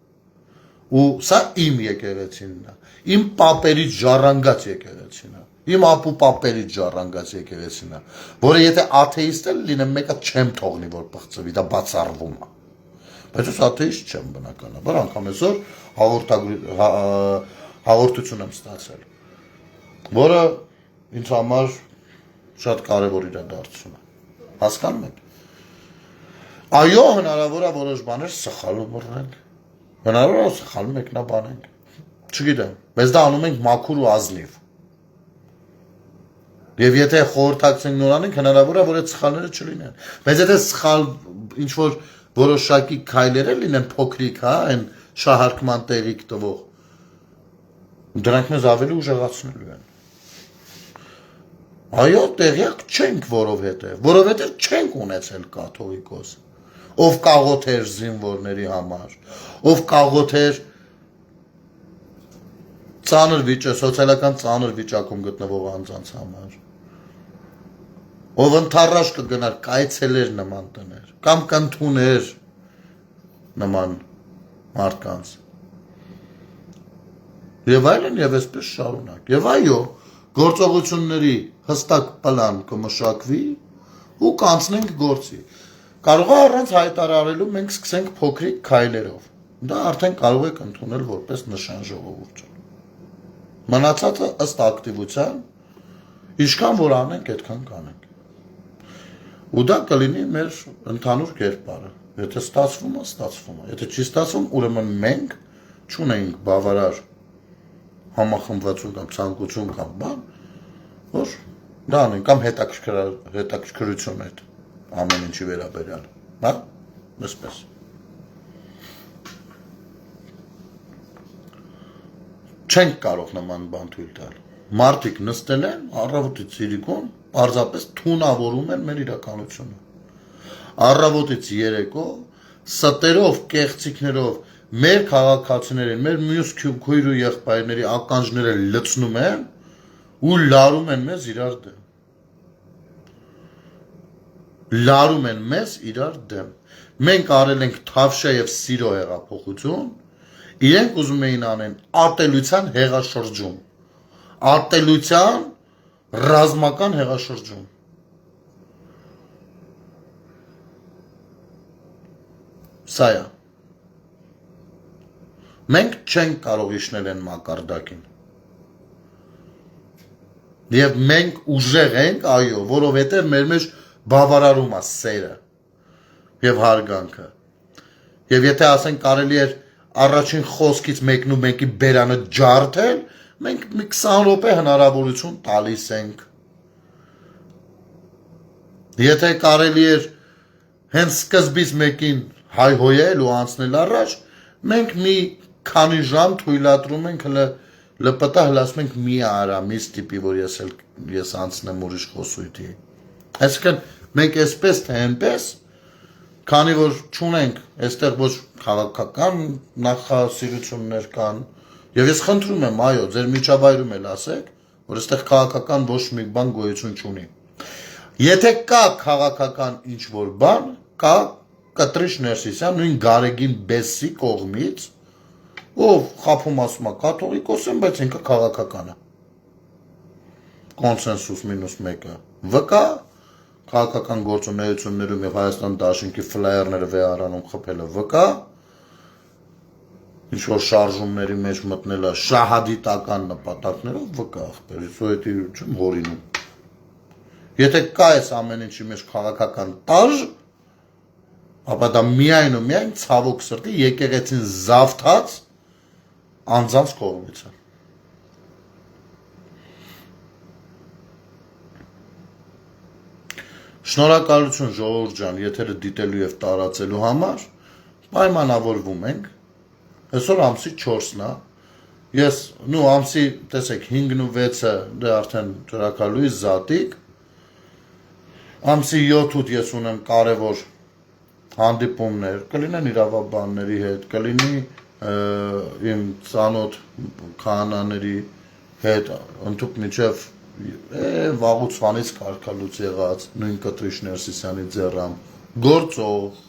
Ու սա իմ եկեղեցին է։ Իմ պապերից ժառանգած եկեղեցին է։ Իմ ապու պապերից ժառանգած եկեղեցին է, որը եթե աթեիստ էլ լինեմ, մեկը չեմ թողնի, որ պղծվի, դա բացառվում է։ Բայց ես աթեիստ չեմ բնականաբար, անգամ այսօր հաղորդություն եմ ստացել, որը ինձ համար շատ կարևոր իրադարձություն է։ Հասկանում եք։ Այո, հնարավոր է որոշ բաներ սխալ բռնենք։ Հնարավոր է սխալ մեկնաբանենք։ Չգիտեմ, բայց դա անում ենք մաքուր ու ազնիվ։ Եվ եթե խորհրդակցենք նորանենք, հնարավոր է որ այդ սխալները չլինեն։ Բայց եթե սխալ ինչ որ որոշակի քայլեր լինեն փոքրիկ, հա, այն շահարկման տեղիք տվող, դրանք մեզ ավելի ուժեղացնելու են։ Այո, տեղյակ չենք, որովհետև չենք ունեցել կաթողիկոս, ով կաղոթեր զինվորների համար, ով կաղոթեր սոցիալական ծանր վիճակում գտնվող անձանց համար, ով ընդառաջ կգնար կայցելեր նման տներ, կամ կընդուներ նման մարդկանց, եւ այլն եւ այսպես շարունակ։ Եվ այո, գործողությունների հստակ պլան կմշակվի ու կանցնենք գործի։ Կարող է առանց հայտարարելու մենք սկսենք փոքրիկ քայլերով։ Դա արդեն կարող եք ընդունել որպես նշան ժողովուրդ։ Մնացածը ըստ ակտիվության, ինչքան որ անենք, այդքան կանենք։ Ու դա կլինի մեր ընդհանուր կերպարը։ Եթե ստացվում է, ստացվում է։ Եթե չի ստացվում, ուրեմն մենք չունենք բավարար համախմբվածություն կամ ցանկություն կամ բան, որ դա անենք կամ հետաքրքրություն այդ ամեն ինչի վերաբերյալ, հա, այսպես։ Չենք կարող նման բան թույլ տալ։ Մարդիկ նստել են առավոտից իրիկուն, պարզապես թունավորում են մեր իրականությունը։ Առավոտից երեկո ստերով, կեղծիքներով մեր քաղաքացիներին, մեր մյուս քույր ու եղբայրների ականջները լցնում են ու լարում են մեզ իրար դեմ։ Լարում են մեզ իրար դեմ։ Մենք արել ենք թավշյա եւ սիրո հեղափոխություն, իրենք ուզում էին անեն ատելության հեղաշրջում, ատելության ռազմական հեղաշրջում։ Սա է։ Մենք չենք կարող իջնել են մակարդակին։ Եվ մենք ուժեղ ենք, այո, որովհետև մեր մեջ բավարարում է սերը եւ հարգանքը։ Եվ եթե ասենք կարելի էր առաջին խոսքից մեկն ու մեկի բերանը ջարդել, մենք մի 20 րոպե հնարավորություն տալիս ենք։ Եթե կարելի էր հենց սկզբից մեկին հայհոյել ու անցնել առաջ, մենք մի քանի ժամ թույլատրում ենք լպտա հլասում ենք մի արամից տիպի, որ ես անցնեմ ուրիշ խոսույթի։ Այսինքն մենք այսպես թե այնպես, քանի որ չունենք այստեղ ոչ քաղաքական նախասիրություններ կան, եւ ես խնդրում եմ, այո, ձեր միջավայրում էլ ասեք, որ այստեղ քաղաքական ոչ մի բան գոյություն չունի։ Եթե կա քաղաքական ինչ-որ բան, կա Կտրիշ Ներսիսյան, նույն Գարեգին Բեսի կողմից, ով խափում ասում է կաթողիկոս են, բայց ինքը քաղաքական է։ Կոնսենսուս -1-ը վկա, քաղաքական գործունեություններում եւ Հայաստան Դաշնքի ֆլայերները վեարանում խփելը վկա, ինչ-որ շարժումների մեջ մտնելը շահադիտական նպատակներով վկա ախպերից, ու էդի չեմ հորինում։ Եթե կա այս ամեն ինչի մեջ քաղաքական տաժ, ապա դա միայն ու միայն ցավոք սրտի եկեղեցին զավթած անձանց կողմից է։ Շնորհակալություն ժողովուրդ ջան, եթերը դիտելու եւ տարածելու համար, պայմանավորվում ենք, այսօր ամսի 4-ն է, ես, ամսի, տեսեք, 5-ն ու 6-ը դե արդեն ճրակալույս զատիկ, ամսի 7-ուտ ես ունեմ կարևոր հանդիպումներ, կլինեն իրավաբանների հետ, կլինի իմ ծանոթ քահանաների հետ, ընդհուպ միջև վաղուց վանից կարգալուց եղած, նույն Կտրիշ Ներսիսյանի ձեռամ, գործող,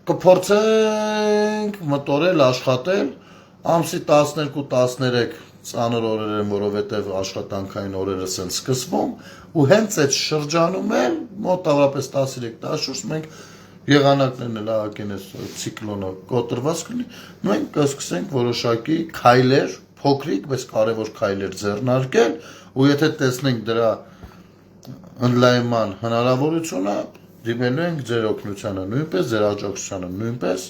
կփորձենք մտորել, աշխատել, ամսի 12-13 ծանր օրեր են, որովհետև աշխատանքային օրերս են սկսվում, ու հենց այդ շրջանում էլ, մոտավորապես 13-14, մենք եղանակներն էլ ահագին այս ցիկլոնը կոտրված կլինի, մենք կսկսենք որոշակի քայլեր, փոքրիկ, բայց կարևոր քայլեր ձեռնարկել, ու եթե տեսնենք դրա ընդլայնման հնարավորությունը, դիմելու ենք ձեր օգնությանը նույնպես, ձեր աջակցությանը նույնպես,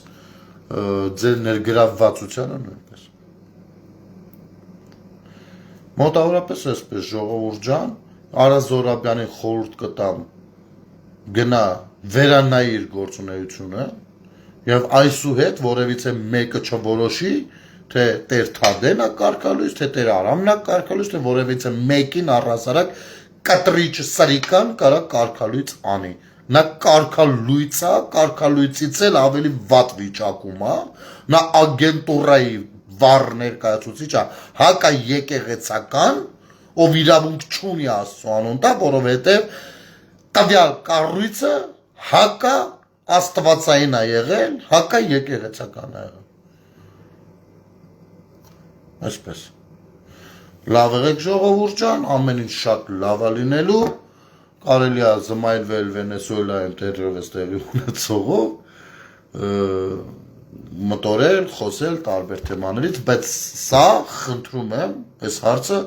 ձեր ներգրավվածությանը նույնպես։ Մոտավորապես այսպես ժողովուրդ ջան, Արա Զորաբյանին խորհուրդ կտամ գնա վերանայիր գործունեությունը եւ այսուհետ որևիցե մեկը չորոշի, թե Տեր Թադենն է կարգալույս, թե Տեր Արամն է կարգալույս, թե որևիցե մեկին առհասարակ կտրիչ սրիկան կարա կարգալույց անի։ Նա կարգալույց է, կարգալույցից էլ ավելի վատ վիճակում է, նա ագենտուրայի վառ ներկայացուցիչ է, հակա եկեղեցական, ով իրավունք չունի Աստծո անունտա, որովհետև տվյալ կառույցը հակա աստվածային է եղել, հակա եկեղեցական է եղել։ Այսպես։ Լավ եղեք ժողովուրդ ջան, ամեն ինչ շատ լավ է լինելու, կարելի է զմայլվել Վենեսուելայում դեռևս տեղի ունեցողով, մտորել, խոսել տարբեր թեմաներից, բայց սա խնդրում եմ, այս հարցը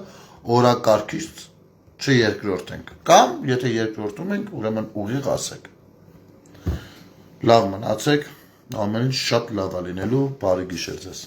օրակարգից չերկրորդենք, կամ եթե երկրորդում ենք, ուրեմն ուղիղ ասեք։ Լավ մնացեք, ամեն ինչ շատ լավ է լինելու, բարի գիշեր ձեզ։